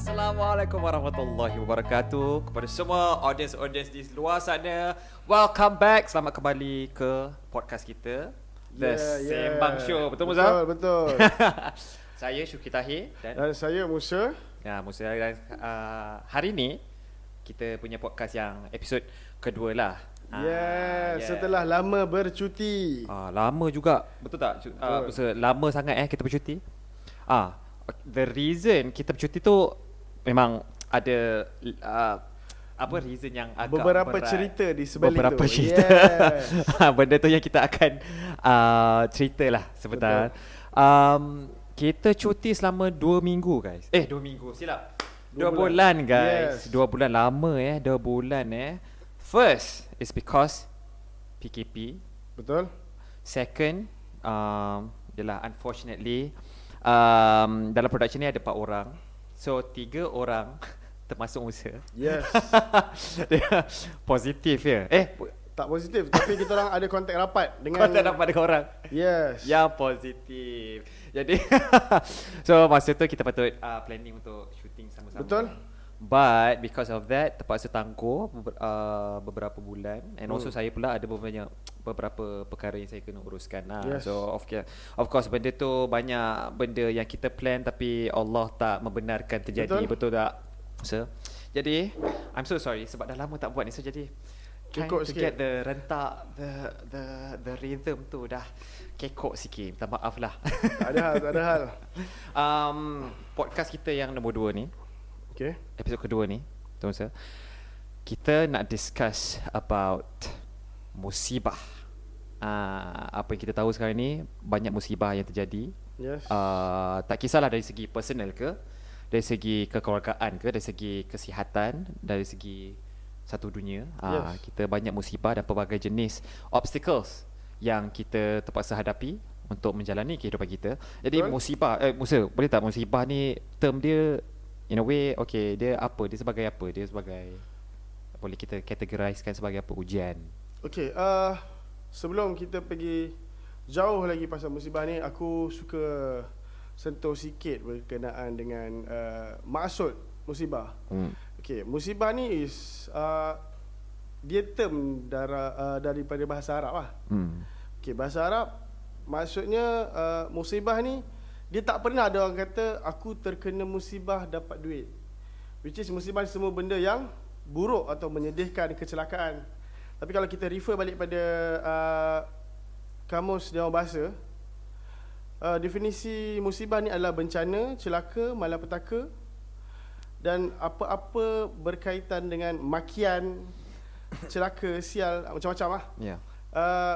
Assalamualaikum warahmatullahi wabarakatuh. Kepada semua audience di luar sana, welcome back. Selamat kembali ke podcast kita, The Sembang Show. Betul Musa? Betul. Saya Syukri Tahir Dan saya Musa. Musa dan hari ni kita punya podcast yang episod kedua lah. Setelah lama bercuti. Lama juga. Betul tak? Musa, lama sangat kita bercuti. The reason kita bercuti tu memang ada reason yang agak beberapa berat. cerita di sebalik beberapa tu. cerita. Benda tu yang kita akan ceritalah sebentar. Kita cuti selama 2 minggu guys. 2 minggu silap. 2 bulan guys. 2 bulan lama 2 bulan First is because PKP. Betul. Second, unfortunately dalam production ni ada 4 orang. So 3 orang termasuk Musa. Yes. Dia positif ya. Tak positif, tapi kita orang ada kontak rapat dengan orang. Yes. Yang positif. Jadi so masa tu kita patut planning untuk shooting sama-sama. Betul. But because of that terpaksa tangguh beberapa bulan. And also saya pula ada beberapa perkara yang saya kena uruskan Yes. So of course benda tu banyak benda yang kita plan tapi Allah tak membenarkan terjadi. Betul tak? So jadi I'm so sorry sebab dah lama tak buat ni. So jadi trying kekok to sikit. get the rentak the rhythm tu dah kekok sikit. Minta maaf lah. Tak ada hal. Podcast kita yang nombor 2 ni, Okay. episod kedua ni, tuan Musa, kita nak discuss about musibah. Apa yang kita tahu sekarang ni, banyak musibah yang terjadi. Yes. Tak kisahlah dari segi personal ke, dari segi kekeluargaan ke, dari segi kesihatan, dari segi satu dunia. Yes. Kita banyak musibah dan pelbagai jenis obstacles yang kita terpaksa hadapi untuk menjalani kehidupan kita. Jadi musibah, Musa, boleh tak musibah ni term dia in a way, okay, dia apa? Dia sebagai apa? Dia sebagai, boleh kita categorizekan sebagai apa? Ujian. Okay, sebelum kita pergi jauh lagi pasal musibah ni, aku suka sentuh sikit berkenaan dengan maksud musibah. Okay, musibah ni is dia term daripada bahasa Arab lah. Okay, bahasa Arab maksudnya musibah ni, dia tak pernah ada orang kata aku terkena musibah dapat duit. Which is musibah semua benda yang buruk atau menyedihkan, kecelakaan. Tapi kalau kita refer balik pada kamus Dewan Bahasa, definisi musibah ni adalah bencana, celaka, malapetaka dan apa-apa berkaitan dengan makian, celaka, sial, macam-macam lah.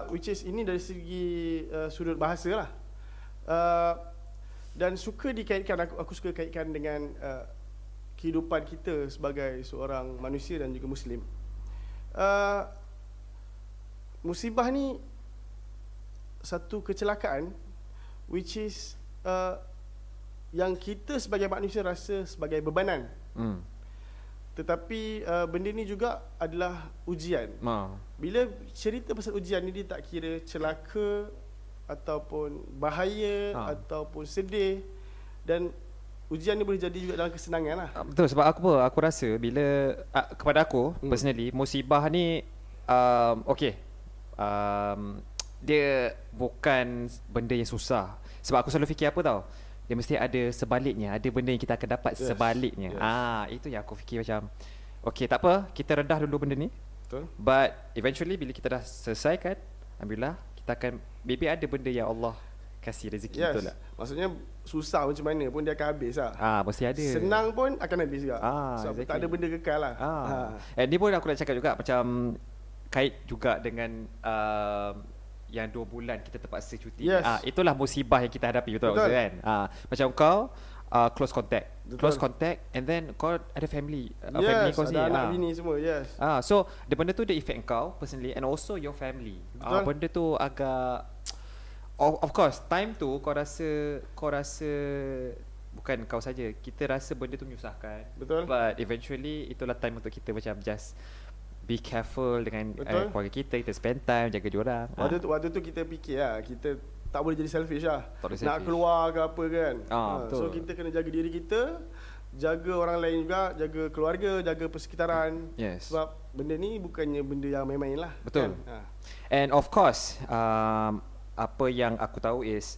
Which is ini dari segi sudut bahasa lah. Dan suka dikaitkan, aku suka kaitkan dengan kehidupan kita sebagai seorang manusia dan juga Muslim. Musibah ni satu kecelakaan which is yang kita sebagai manusia rasa sebagai bebanan. Tetapi benda ni juga adalah ujian. Bila cerita pasal ujian ni, dia tak kira celaka ataupun bahaya ataupun sedih, dan ujian ni boleh jadi juga dalam kesenangan lah. Betul, sebab aku rasa bila kepada aku personally, musibah ni dia bukan benda yang susah. Sebab aku selalu fikir apa tau, dia mesti ada sebaliknya, ada benda yang kita akan dapat sebaliknya. Itu yang aku fikir macam, okay, tak apa, kita redah dulu benda ni. Betul. But eventually bila kita dah selesaikan, alhamdulillah, kita akan maybe ada benda yang Allah kasih rezeki. Betul tak? Maksudnya susah macam mana pun dia akan habis lah. Mesti ada. Senang pun akan habis juga. So exactly. tak ada benda kekal lah. Ni pun aku nak cakap juga, macam kait juga dengan yang 2 bulan kita terpaksa cuti. Itulah musibah yang kita hadapi. Betul kan? Macam kau close contact. Betul. Close contact, and then kau ada family. Family kau ada anak bini semua. So the benda tu dia affect kau personally and also your family. Benda tu agak of course time tu kau rasa bukan kau saja, kita rasa benda tu menyusahkan. Betul. But eventually itulah time untuk kita macam just be careful dengan keluarga kita spend time, jaga diorang. Waktu tu kita fikir lah, kita tak boleh jadi selfish lah. Nak keluar ke apa kan. Betul. So kita kena jaga diri kita jaga orang lain juga, jaga keluarga, jaga persekitaran. Yes. Sebab benda ni bukannya benda yang main-main lah. Betul. Kan? And of course, apa yang aku tahu is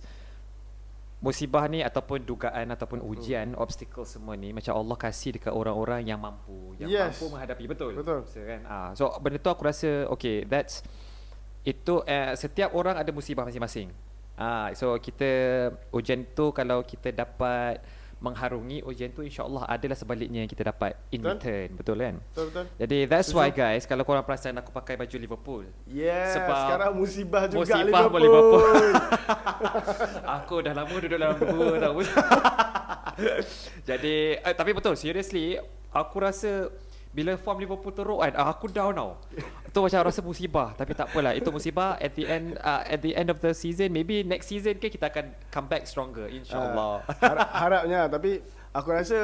musibah ni ataupun dugaan ataupun ujian, obstacle semua ni macam Allah kasih dekat orang-orang yang mampu, mampu menghadapi. Betul. So, kan? So benda tu aku rasa okay, that's itu setiap orang ada musibah masing-masing. So kita ujian tu kalau kita dapat mengharungi ujian tu, insya-Allah adalah sebaliknya yang kita dapat in return. Betul kan? Betul. Jadi that's why guys, kalau korang perasan aku pakai baju Liverpool. Sebab sekarang musibah juga musibah Liverpool. Aku dah lama duduk dalam gua tau. Jadi tapi betul, seriously aku rasa bila form Liverpool teruk kan, aku down tau. Tu macam rasa musibah, tapi tak apalah, itu musibah. At the end of the season, maybe next season ke kita akan come back stronger, insya-Allah. Harapnya, tapi aku rasa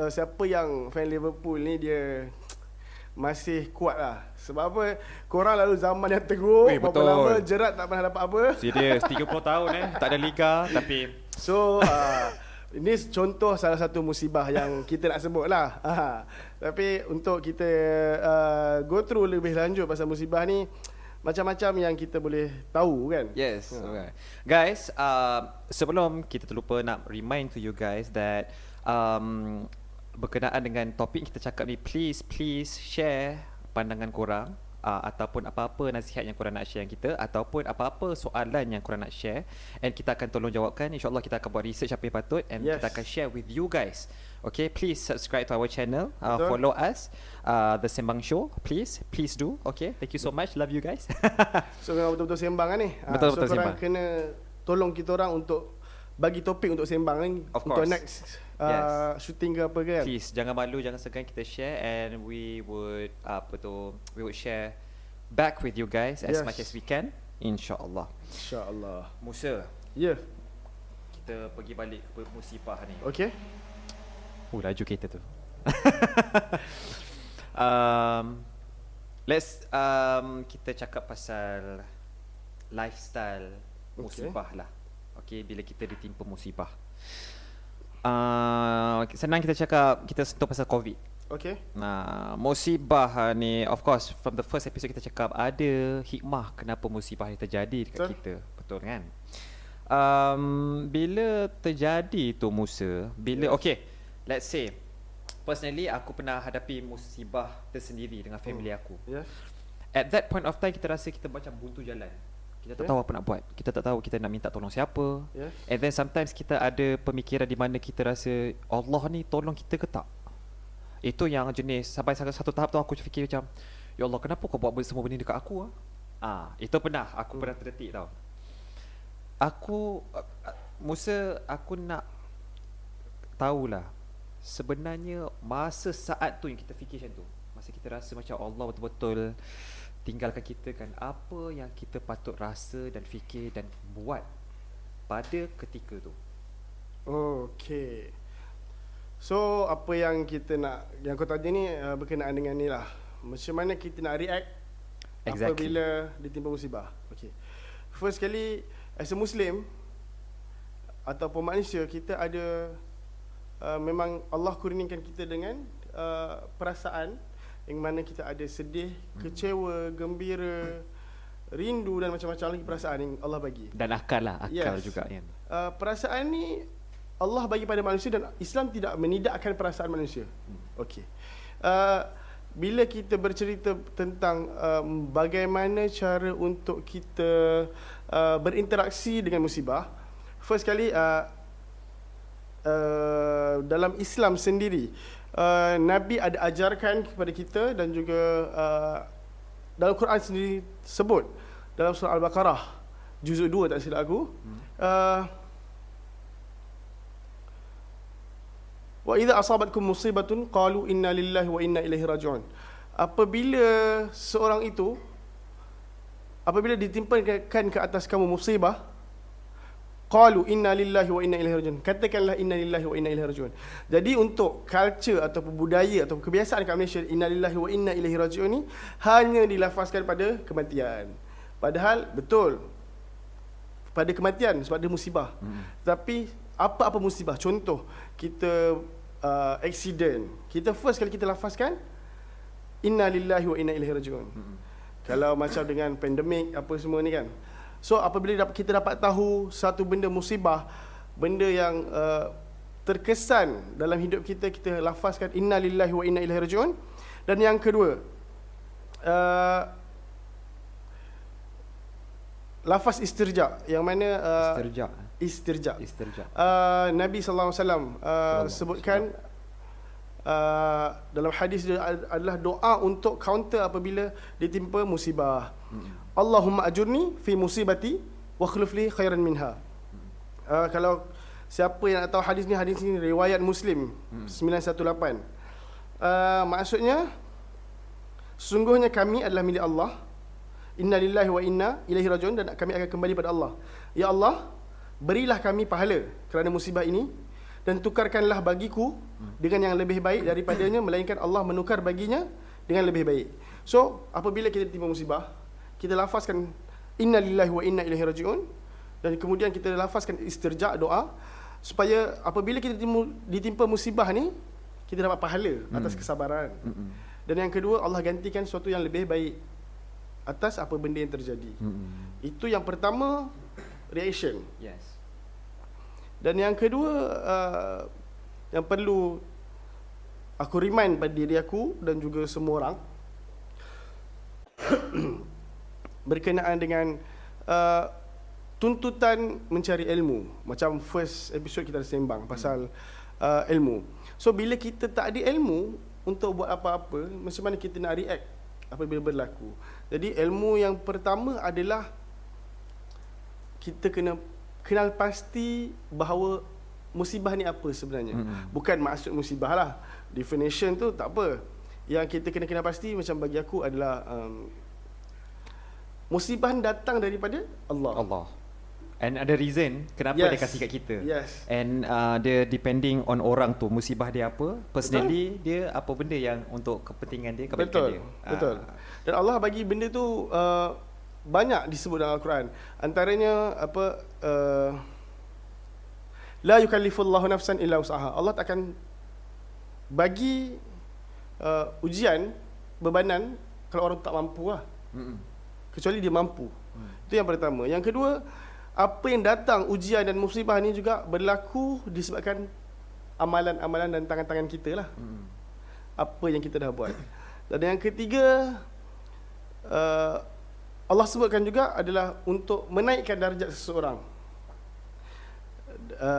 siapa yang fan Liverpool ni dia masih kuat lah. Sebab apa? Korang lalu zaman yang teruk, berapa lama Gerrard tak pernah dapat apa. Serius, 30 tahun tak ada liga. Tapi so ini contoh salah satu musibah yang kita nak sebut lah. Tapi untuk kita go through lebih lanjut pasal musibah ni, macam-macam yang kita boleh tahu kan. Yes. Okay. Guys, sebelum kita terlupa nak remind to you guys that berkenaan dengan topik kita cakap ni, please share pandangan korang, ataupun apa-apa nasihat yang korang nak share dengan kita, ataupun apa-apa soalan yang korang nak share, and kita akan tolong jawabkan. InsyaAllah kita akan buat research apa yang patut, and kita akan share with you guys. Okay, please subscribe to our channel, follow us, The Sembang Show. Please do. Okay, thank you so much, love you guys. So memang betul-betul sembang kan ni. Betul-betul so korang sembang. kena tolong kita orang untuk bagi topik untuk sembang ni, untuk next shooting ke apa kan. Please jangan malu, jangan segan, kita share, and we would share back with you guys as much as we can, insya-Allah. Insya-Allah. Musa. Ya. Kita pergi balik ke musibah ni. Okey. Laju kereta tu. Let's kita cakap pasal lifestyle musibah lah. Okay, bila kita ditimpa musibah. Senang kita cakap, kita sentuh pasal COVID. Okay. Musibah ni, of course, from the first episode kita cakap ada hikmah kenapa musibah ni terjadi dekat kita. Betul kan? Bila terjadi tu Musa, okay, let's say personally aku pernah hadapi musibah tersendiri dengan family aku. At that point of time kita rasa kita macam buntu jalan. Kita tak tahu apa nak buat. Kita tak tahu kita nak minta tolong siapa. And then sometimes kita ada pemikiran di mana kita rasa Allah ni tolong kita ke tak. Itu yang jenis sampai satu tahap tu aku fikir macam, ya Allah, kenapa kau buat semua benda dekat aku? Itu pernah aku pernah terdetik tau. Musa, aku nak tahulah sebenarnya masa saat tu yang kita fikir macam tu, masa kita rasa macam Allah betul-betul tinggalkan kita kan, apa yang kita patut rasa dan fikir dan buat pada ketika tu? Okay. So apa yang kita nak, yang kau tanya ni berkenaan dengan ni lah, macam mana kita nak react apabila ditimpa musibah. Okay. First kali, as a Muslim ataupun manusia, kita ada memang Allah kurniakan kita dengan perasaan yang mana kita ada sedih, kecewa, gembira, rindu dan macam-macam lagi perasaan yang Allah bagi. Dan akal juga kan. Perasaan ni Allah bagi pada manusia dan Islam tidak menidakkan perasaan manusia. Okey. Bila kita bercerita tentang bagaimana cara untuk kita berinteraksi dengan musibah, first kali dalam Islam sendiri, Nabi ada ajarkan kepada kita, dan juga dalam Quran sendiri sebut dalam surah Al-Baqarah juzuk 2 tak silap aku, wa idza asabatkum musibatun qalu inna lillahi wa inna ilaihi raji'un. Apabila ditimpakan ke atas kamu musibah, qalu inna lillahi wa inna ilaihi raji'un, katakanlah inna lillahi wa inna ilaihi raji'un. Jadi untuk culture ataupun budaya atau kebiasaan kat Malaysia, inna lillahi wa inna ilaihi raji'un ni hanya dilafazkan pada kematian. Padahal betul pada kematian sebab dia musibah. Tapi apa-apa musibah, contoh kita accident, kita first kali kita lafazkan inna lillahi wa inna ilaihi rajiun. Kalau macam dengan pandemik apa semua ni kan. So apabila kita dapat tahu satu benda musibah, benda yang terkesan dalam hidup kita, kita lafazkan inna lillahi wa inna ilaihi rajiun. Dan yang kedua, lafaz istirja, yang mana istirja. Nabi sallallahu alaihi wasallam sebutkan dalam hadis dia adalah doa untuk counter apabila ditimpa musibah. Allahumma ajurni fi musibati wa akhlif li khairan minha. Kalau siapa yang nak tahu hadis ni riwayat Muslim 918. Maksudnya sesungguhnya kami adalah milik Allah. Inna lillahi wa inna ilaihi rajiun, dan kami akan kembali pada Allah. Ya Allah, berilah kami pahala kerana musibah ini dan tukarkanlah bagiku dengan yang lebih baik daripadanya, melainkan Allah menukar baginya dengan lebih baik. So, apabila kita ditimpa musibah, kita lafazkan inna lillahi wa inna ilaihi rajiun, dan kemudian kita lafazkan istirja, doa, supaya apabila kita ditimpa musibah ni, kita dapat pahala atas kesabaran. Dan yang kedua, Allah gantikan sesuatu yang lebih baik atas apa benda yang terjadi. Itu yang pertama, reaction. Yes. Dan yang kedua, yang perlu aku remind pada diri aku dan juga semua orang berkenaan dengan tuntutan mencari ilmu. Macam first episode kita dah sembang pasal ilmu. So bila kita tak ada ilmu untuk buat apa-apa, macam mana kita nak react apabila berlaku. Jadi ilmu yang pertama adalah kita kena kenal pasti bahawa musibah ni apa sebenarnya. Bukan maksud musibah lah. Definition tu tak apa. Yang kita kena kenal pasti macam bagi aku adalah musibah datang daripada Allah. And ada reason kenapa dia kasih kat kita. Yes. And dia depending on orang tu, musibah dia apa, personally dia apa benda yang untuk kepentingan dia, kebaikan dia. Betul. Dan Allah bagi benda tu banyak disebut dalam Al-Quran. Antaranya apa, la yukallifullahu nafsan illa wus'aha. Allah tak akan bagi ujian, bebanan kalau orang tak mampu lah. Kecuali dia mampu. Itu yang pertama. Yang kedua, apa yang datang, ujian dan musibah ni juga berlaku disebabkan amalan-amalan dan tangan-tangan kita lah. Apa yang kita dah buat. Dan yang ketiga, Allah sebutkan juga adalah untuk menaikkan darjat seseorang.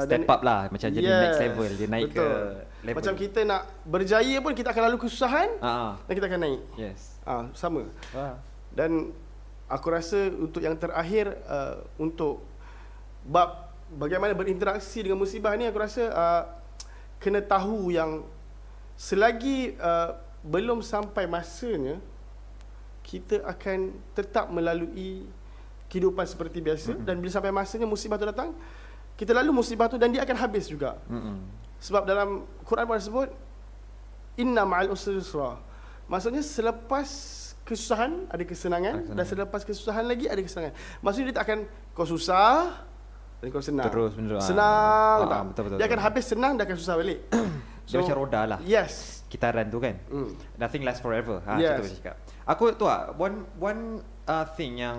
Step up lah, macam jadi next level. Dia naik ke level. Macam kita nak berjaya pun, kita akan lalu kesusahan dan kita akan naik. Yes. Sama. Dan aku rasa untuk yang terakhir, untuk bab bagaimana berinteraksi dengan musibah ni, aku rasa kena tahu yang selagi belum sampai masanya, kita akan tetap melalui kehidupan seperti biasa. Dan bila sampai masanya musibah tu datang, kita lalu musibah tu dan dia akan habis juga. Sebab dalam Quran pun sebut inna ma'al usri yusra. Maksudnya selepas kesusahan ada kesenangan, dan selepas kesusahan lagi ada kesenangan. Maksudnya dia tak akan kau susah dan kau senang. Terus menerus. Senang tak. Betul. Dia akan habis senang, dia akan susah balik. Dia macam roda lah. Yes. Kitaran tu kan. Nothing lasts forever. Yes. Macam tu cakap. Aku tu one thing yang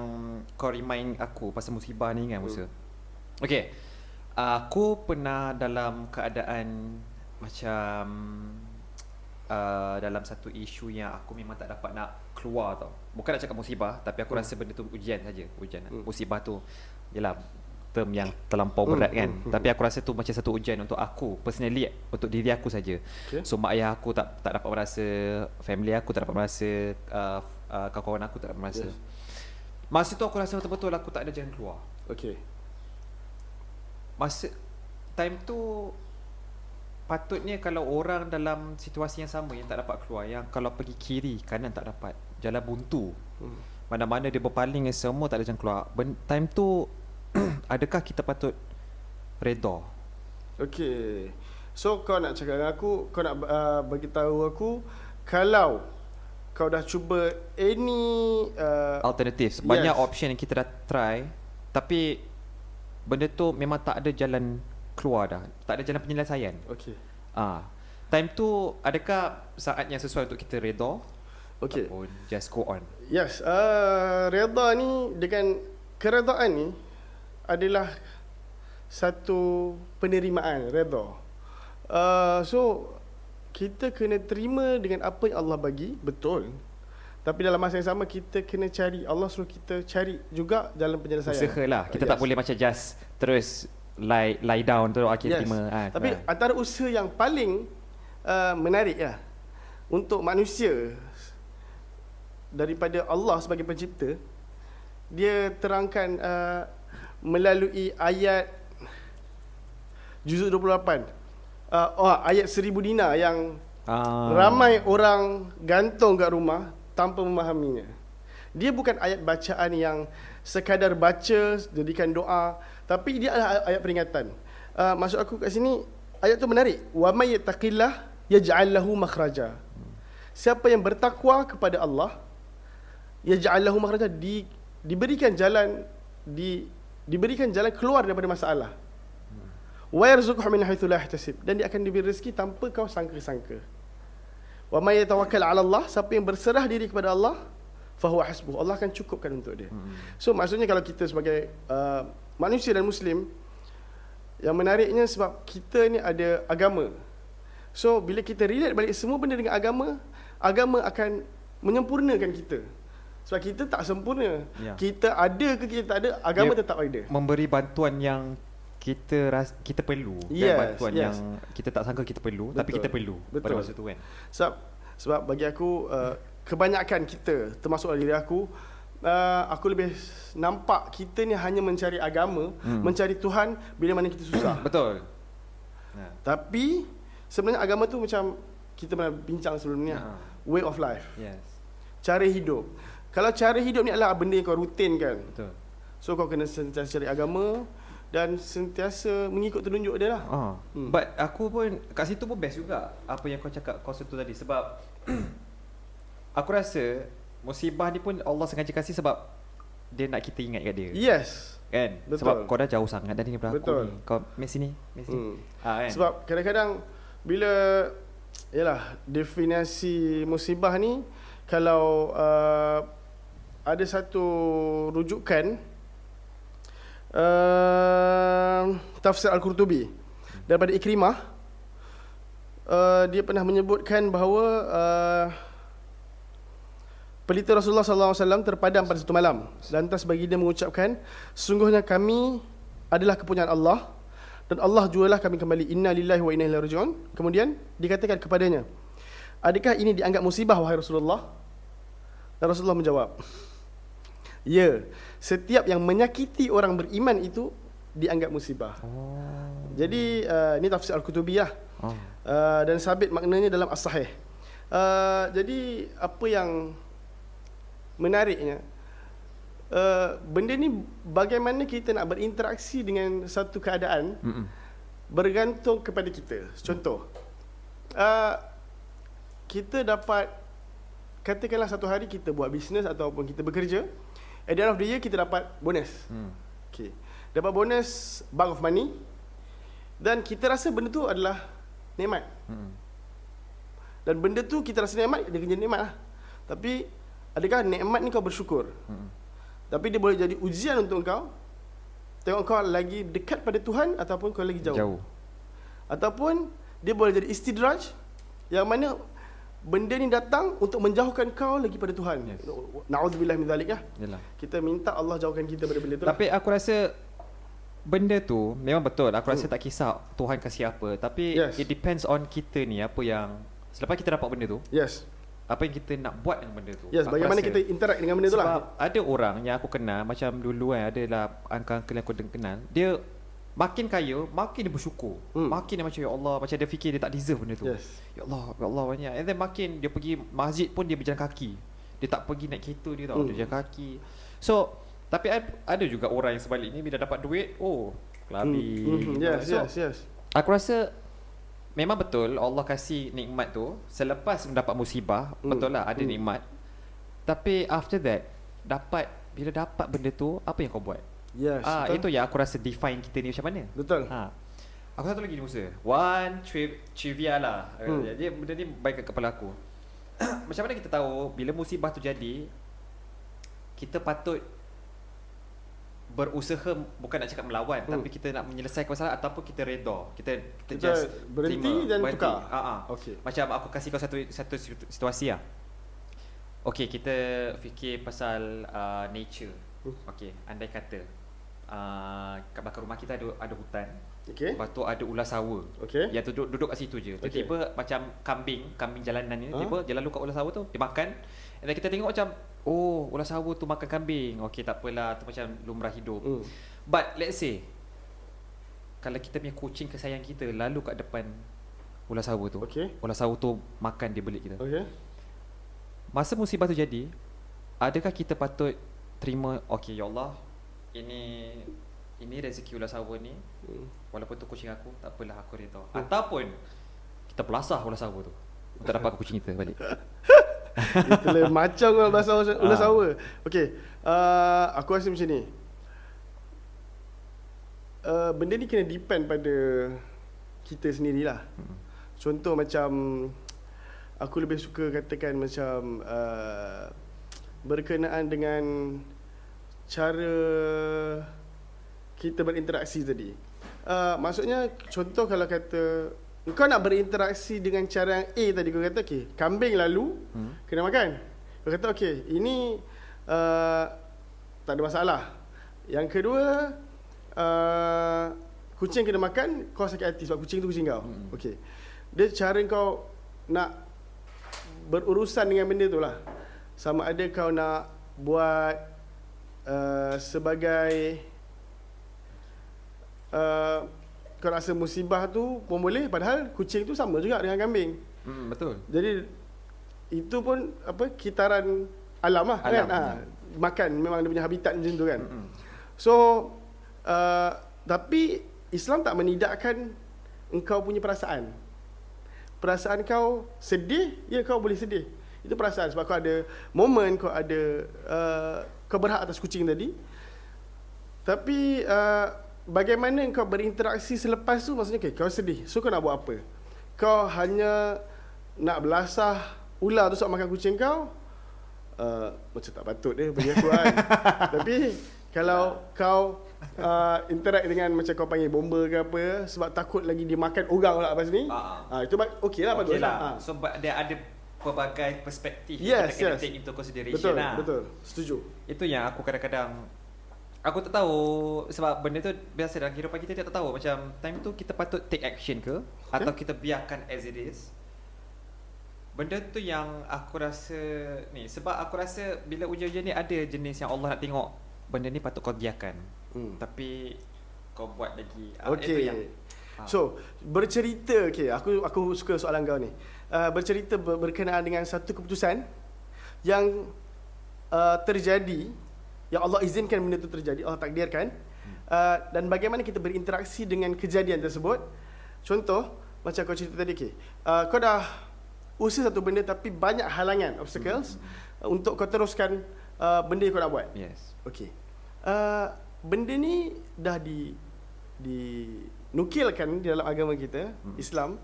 kau remind aku pasal musibah ni kan, Musa. Okay. Aku pernah dalam keadaan macam dalam satu isu yang aku memang tak dapat nak keluar tau. Bukan nak cakap musibah, tapi aku rasa benda tu ujian saja. Musibah tu ialah term yang terlampau berat kan. Tapi aku rasa tu macam satu ujian untuk aku personally, untuk diri aku saja. So mak ayah aku tak dapat merasa, family aku tak dapat merasa, kawan-kawan aku tak dapat merasa. Masa tu aku rasa betul-betul aku tak ada jalan keluar. Masa time tu patutnya kalau orang dalam situasi yang sama yang tak dapat keluar, yang kalau pergi kiri kanan tak dapat, jalan buntu, mana-mana dia berpaling semua tak ada jalan keluar. Time tu adakah kita patut redha? So kau nak cakap dengan aku, kau nak bagi tahu aku kalau kau dah cuba any alternatives, banyak option yang kita dah try, tapi benda tu memang tak ada jalan keluar dah, tak ada jalan penyelesaian. time tu adakah saat yang sesuai untuk kita redha? Okey. Ataupun just go on? Yes, redha ni dengan keredaan ni adalah satu penerimaan, redha. So kita kena terima dengan apa yang Allah bagi, betul. Tapi dalam masa yang sama kita kena cari, Allah suruh kita cari juga jalan penyelesaian. Usahalah. Kita tak boleh macam just terus lie down tu terima. Tapi antara usaha yang paling menarik lah untuk manusia daripada Allah sebagai pencipta, dia terangkan melalui ayat juzuk 28, ayat 1000 dinar yang ramai orang gantung kat rumah tanpa memahaminya. Dia bukan ayat bacaan yang sekadar baca, jadikan doa, tapi dia adalah ayat peringatan. Maksud aku kat sini, ayat tu menarik. Wa may yattaqillah yaj'al lahu makhraja. Siapa yang bertakwa kepada Allah, yaj'al lahu makhraja, diberikan jalan diberikan jalan keluar daripada masalah. Wa yarzuqhu min haitsu la yahtasib, dan dia akan diberi rezeki tanpa kau sangka-sangka. Wa may yatawakkal 'ala Allah, siapa yang berserah diri kepada Allah, fahuwa hasbuh, Allah akan cukupkan untuk dia. So maksudnya kalau kita sebagai manusia dan Muslim, yang menariknya sebab kita ni ada agama. So bila kita relate balik semua benda dengan agama, agama akan menyempurnakan kita. Sebab kita tak sempurna. Kita ada ke kita tak ada, agama tetap ada. Memberi bantuan yang kita perlu. Bantuan yang kita tak sangka kita perlu. Betul. Tapi kita perlu pada masa tu kan. Sebab bagi aku kebanyakan kita, termasuk diri aku lebih nampak kita ni hanya mencari agama, mencari Tuhan bila mana kita susah. Betul. Tapi sebenarnya agama tu macam kita pernah bincang sebelum ni, way of life. Yes. Cara hidup. Kalau cara hidup ni adalah benda yang kau rutin kan. Betul. So kau kena sentiasa cari agama dan sentiasa mengikut tunjuk dia lah. But aku pun kat situ pun best juga apa yang kau cakap, kau sentuh tadi. Sebab aku rasa musibah ni pun Allah sengaja kasih sebab dia nak kita ingat kat dia. Yes. Kan? Betul. Sebab kau dah jauh sangat dari daripada aku ni. Kau mai sini. Kan? Sebab kadang-kadang bila definisi musibah ni, kalau ada satu rujukan tafsir Al-Qurtubi daripada Ikrimah, dia pernah menyebutkan bahawa pelita Rasulullah SAW terpadam pada satu malam. Lantas baginda mengucapkan, sesungguhnya kami adalah kepunyaan Allah dan Allah jualah kami kembali. Inna lillahi wa inna ilaihi raji'un. Kemudian dikatakan kepadanya, adakah ini dianggap musibah wahai Rasulullah? Dan Rasulullah menjawab, ya, setiap yang menyakiti orang beriman itu dianggap musibah. Jadi ini tafsir Al-Qutubi lah. Dan sabit maknanya dalam As-Sahih. Jadi apa yang menariknya, benda ni bagaimana kita nak berinteraksi dengan satu keadaan bergantung kepada kita. Contoh, kita dapat, katakanlah satu hari kita buat bisnes ataupun kita bekerja, at the end of the year kita dapat bonus. Okay. Dapat bonus bag of money, dan kita rasa benda tu adalah nikmat. Dan benda tu kita rasa nikmat, dia kena nikmat lah. Tapi adakah nikmat ni kau bersyukur? Tapi dia boleh jadi ujian untuk kau. Tengok kau lagi dekat pada Tuhan ataupun kau lagi jauh. Ataupun dia boleh jadi istidraj, yang mana benda ni datang untuk menjauhkan kau lagi pada Tuhan. Na'udzubillah min zalik lah. Kita minta Allah jauhkan kita pada benda tu. Tapi aku rasa benda tu memang betul. Aku rasa tak kisah Tuhan kasih apa, tapi it depends on kita ni, apa yang selepas kita dapat benda tu, apa yang kita nak buat dengan benda tu. Bagaimana kita interact dengan benda tu lah. Sebab ada orang yang aku kenal, macam dulu kan, adalah uncle yang aku kenal, dia makin kaya, makin dia bersyukur. Makin dia macam, ya Allah, macam dia fikir dia tak deserve benda tu. Ya Allah banyak. And then makin dia pergi masjid pun dia berjalan kaki. Dia tak pergi naik kereta dia tau, dia jalan kaki. So, tapi ada juga orang yang sebaliknya, bila dapat duit, kelabi. Aku rasa memang betul Allah kasih nikmat tu selepas mendapat musibah. Betul lah, ada nikmat. Tapi after that, bila dapat benda tu, apa yang kau buat? Itu yang aku rasa define kita ni macam mana. Betul. Aku satu lagi ni Musa. One trivia lah. Jadi benda ni baik kat kepala aku. Macam mana kita tahu bila musibah tu jadi, kita patut berusaha, bukan nak cakap melawan, tapi kita nak menyelesaikan masalah ataupun kita redha. Kita just berhenti dan berhenti. tukar. Okay. Macam aku kasih kau satu situasi lah. Okay, kita fikir pasal nature. Okay, andai kata kat belakang rumah kita ada hutan. Okay. Lepas tu ada ular sawa. Okay. Yang duduk kat situ je. Tiba-tiba macam kambing jalanan ni, tiba dia lalu kat ular sawa tu, dia makan. Dan kita tengok macam, oh, ular sawa tu makan kambing. Okay, tak apalah, tu macam lumrah hidup. But let's say kalau kita punya kucing kesayang kita lalu kat depan ular sawa tu, ular sawa tu makan dia belit kita. Masa musibah tu jadi, adakah kita patut terima, okay ya Allah, ini rezeki ular sawa ni, walaupun tu kucing aku, tak apalah, aku redha. Ataupun kita belasah ular sawa tu untuk dapat kucing kita balik. Itulah macam ular sawa. Okay, aku rasa macam ni. Benda ni kena depend pada kita sendirilah. Contoh macam aku lebih suka katakan macam berkenaan dengan cara kita berinteraksi tadi. Maksudnya contoh kalau kata kau nak berinteraksi dengan cara yang A tadi, kau kata okay, kambing lalu kena makan. Kau kata okay, ini tak ada masalah. Yang kedua, kucing kena makan, kau sakit hati sebab kucing tu kucing kau. Okay, dia cara kau nak berurusan dengan benda tu lah. Sama ada kau nak buat sebagai kau rasa musibah tu pun boleh, padahal kucing tu sama juga dengan kambing. Betul. Jadi itu pun kitaran alam lah. Kan? Makan memang dia punya habitat macam tu kan. So tapi Islam tak menidakkan engkau punya perasaan. Perasaan kau sedih, ya kau boleh sedih. Itu perasaan, sebab kau ada momen, kau ada kau berhak atas kucing tadi. Tapi bagaimana kau berinteraksi selepas tu, maksudnya okay, kau sedih, so kau nak buat apa? Kau hanya nak belasah ular tu sebab makan kucing kau, macam tak patut dia bagi aku kan. Tapi kalau kau interact dengan macam kau panggil bomba ke apa, sebab takut lagi dia makan orang pula lepas ni, itu okey lah, bagus lah. So dia ada pelbagai perspektif kita kena take into consideration. Betul, setuju. Itu yang aku kadang-kadang aku tak tahu, sebab benda tu biasa dalam kehidupan kita, dia tak tahu macam time tu kita patut take action ke atau kita biarkan as it is. Benda tu yang aku rasa ni, sebab aku rasa bila ujian-ujian ni ada jenis yang Allah nak tengok benda ni patut kau biarkan, tapi kau buat lagi. Okay. So bercerita, okay, aku suka soalan kau ni. Bercerita berkenaan dengan satu keputusan yang terjadi, yang Allah izinkan benda itu terjadi, Allah takdirkan, dan bagaimana kita berinteraksi dengan kejadian tersebut. Contoh macam kau cerita tadi, okay, kau dah usaha satu benda tapi banyak halangan, obstacles, untuk kau teruskan benda yang kau nak buat. Yes. Okay, benda ni dah dinukilkan di dalam agama kita, Islam.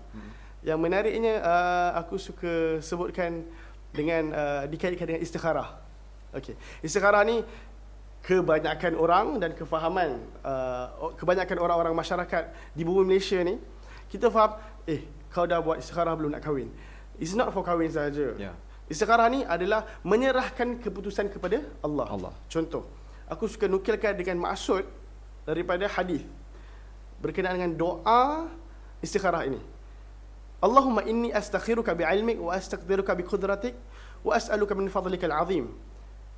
Yang menariknya, aku suka sebutkan dengan dikaitkan dengan istikharah. Okay, istikharah ni kebanyakan orang dan kefahaman kebanyakan orang-orang masyarakat di bumi Malaysia ni, kita faham, kau dah buat istikharah belum nak kahwin? It's not for kahwin sahaja. Istikharah ni adalah menyerahkan keputusan kepada Allah. Contoh, aku suka nukilkan dengan maksud daripada hadis berkenaan dengan doa istikharah ini. Allahumma inni astakhiruka bi'ilmik wa astaqdiruka biqudratik wa as'aluka min fadlikal azim.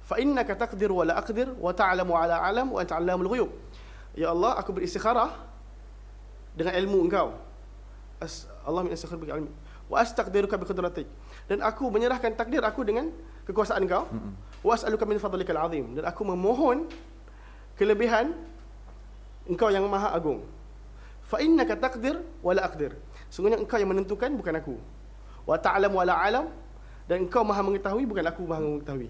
Fa innaka taqdir wa la aqdir wa ta'lamu wa la a'lam wa anta 'allamul ghuyub. Ya Allah, aku beristikharah dengan ilmu Engkau. Allahumma inni astakhiruka bi'ilmik wa astaqdiruka biqudratik. Dan aku menyerahkan takdir aku dengan kekuasaan Engkau. Wa as'aluka min fadlikal azim. Dan aku memohon kelebihan Engkau yang Maha Agung. Fa innaka taqdir wa la aqdir. Sungguhnya Engkau yang menentukan, bukan aku. Wa ta'lamu wa la a'lam. Dan Engkau Maha mengetahui, bukan aku Maha mengetahui.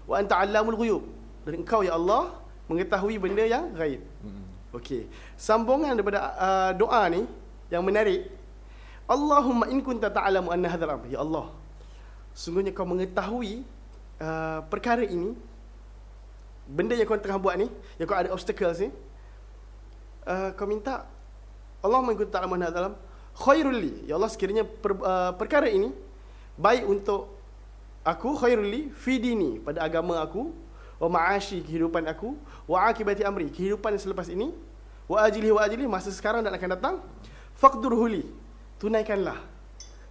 Wa anta 'allamul ghuyub. Dan Engkau ya Allah mengetahui benda yang ghaib. Okey. Sambungan daripada doa ni yang menarik. Allahumma in kunta ta'lamu anna hadzal amr. Ya Allah, sungguhnya kau mengetahui perkara ini, benda yang kau tengah buat ni, yang kau ada obstacles ni, kau minta Allahumma in kunta ta'lamu anna hadzal amr khairul li. Ya Allah, sekiranya perkara ini baik untuk aku, khairul li fi dini, pada agama aku, wa ma'ashi, kehidupan aku, wa akibati amri, kehidupan selepas ini, wa ajili, masa sekarang dan akan datang, faqdurhu li, tunaikanlah.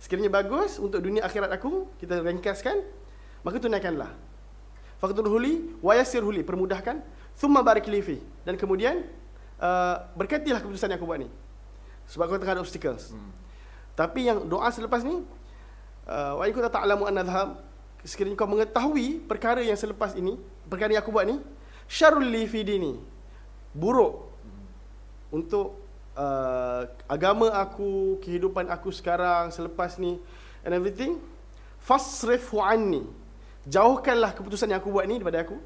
Sekiranya bagus untuk dunia akhirat aku, kita ringkaskan, maka tunaikanlah. Faqdurhu li wa yassirhu li, permudahkan, thumma barik li fi, dan kemudian berkatilah keputusan yang aku buat ni, sebab kau tengah ada obstacles. Tapi yang doa selepas ni, wa in kunta ta'lamu anna dhahab, sekiranya kau mengetahui perkara yang selepas ini, perkara yang aku buat ni, syarrul li fi dini, buruk untuk agama aku, kehidupan aku sekarang, selepas ni, and everything, fasrifhu anni, jauhkanlah keputusan yang aku buat ni daripada aku,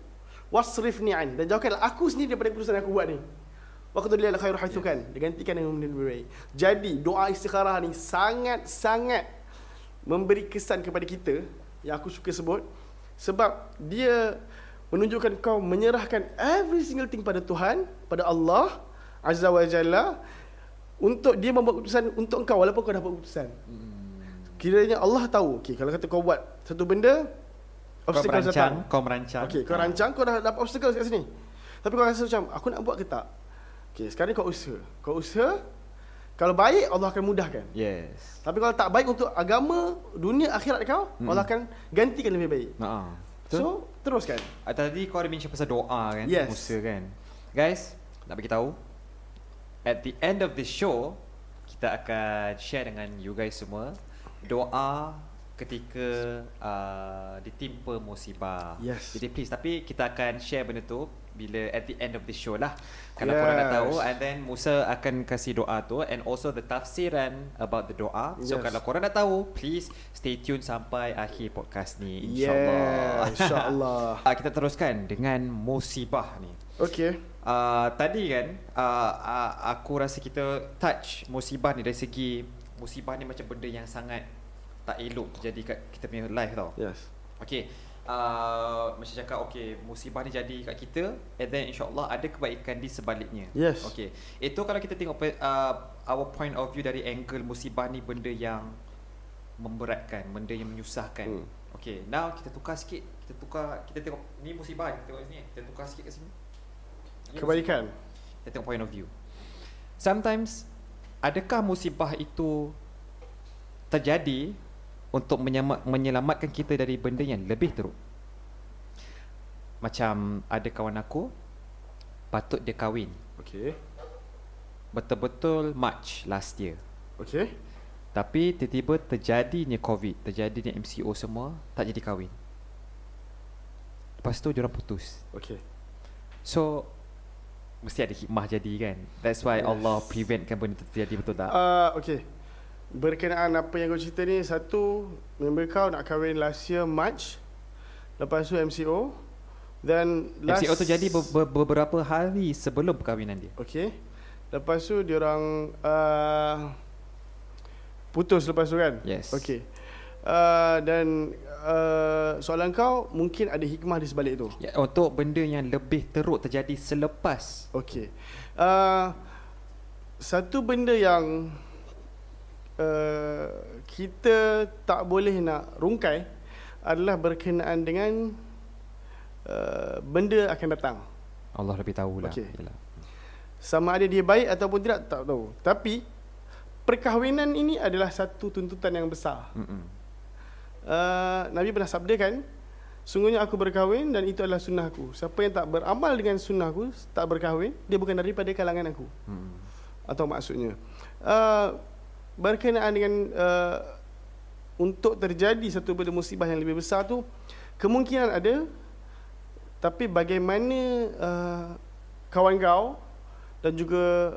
wasrifni an, dan jauhkanlah aku sendiri daripada keputusan yang aku buat ni. Waqtu lil khairu haitsukan, digantikan dengan benda lebih baik. Jadi doa istikharah ni sangat-sangat memberi kesan kepada kita, yang aku suka sebut, sebab dia menunjukkan kau menyerahkan every single thing pada Tuhan, pada Allah Azza wa Jalla, untuk dia membuat keputusan untuk engkau walaupun kau dah buat keputusan. Kiranya Allah tahu, okey, kalau kata kau buat satu benda, obstacle datang. Kau merancang. Okey, kau rancang, kau dah dapat obstacle kat sini. Tapi kau rasa macam, aku nak buat ke tak? Okey, sekarang kau usaha. Kau usaha, kalau baik Allah akan mudahkan. Yes. Tapi kalau tak baik untuk agama, dunia, akhirat kau, Allah akan gantikan lebih baik. So, teruskan. Tadi kau ada mention pasal doa kan, yes, Musa kan. Guys, nak bagi tahu, at the end of the show, kita akan share dengan you guys semua doa ketika ditimpa musibah. Yes. Jadi please, tapi kita akan share benda tu bila at the end of the show lah, kalau korang nak tahu. And then Musa akan kasih doa tu, and also the tafsiran about the doa. So kalau korang nak tahu, please stay tune sampai akhir podcast ni, InsyaAllah. InsyaAllah. Kita teruskan dengan musibah ni. Okay. Tadi kan aku rasa kita touch musibah ni dari segi musibah ni macam benda yang sangat tak elok terjadi kat kita punya life tau. Yes. Okay, macam cakap, okay, musibah ni jadi kat kita, and then insyaAllah ada kebaikan di sebaliknya. Yes. Okay, itu kalau kita tengok our point of view dari angle musibah ni benda yang memberatkan, benda yang menyusahkan. Okay, now kita tukar sikit, kita tengok ni musibah, kita tengok sini, kita tukar sikit kat sini, kebaikan. Kita tengok point of view. Sometimes, adakah musibah itu terjadi untuk menyelamatkan kita dari benda yang lebih teruk? Macam ada kawan aku, patut dia kahwin. Okay. Betul-betul March last year. Okay. Tapi tiba-tiba terjadinya COVID, terjadinya MCO semua, tak jadi kahwin. Lepas tu diorang putus. Okay. So mesti ada hikmah jadi kan. That's why Allah preventkan benda tu terjadi, betul tak? Okay. Berkenaan apa yang kau cerita ni, satu, member kau nak kahwin last year March, lepas tu MCO, dan MCO tu jadi beberapa hari sebelum perkahwinan dia. Okay. Lepas tu diorang putus lepas tu kan? Yes. Okay. Dan soalan kau, mungkin ada hikmah di sebalik tu. Ya, untuk benda yang lebih teruk terjadi selepas. Okay. Satu benda yang kita tak boleh nak rungkai adalah berkenaan dengan benda akan datang. Allah lebih tahulah. Okay. Sama ada dia baik ataupun tidak, tak tahu. Tapi perkahwinan ini adalah satu tuntutan yang besar. Nabi pernah sabdakan, sungguhnya aku berkahwin dan itu adalah sunnah aku. Siapa yang tak beramal dengan sunnah aku, tak berkahwin, dia bukan daripada kalangan aku. Atau maksudnya berkenaan dengan untuk terjadi satu benda musibah yang lebih besar tu, kemungkinan ada. Tapi bagaimana kawan kau dan juga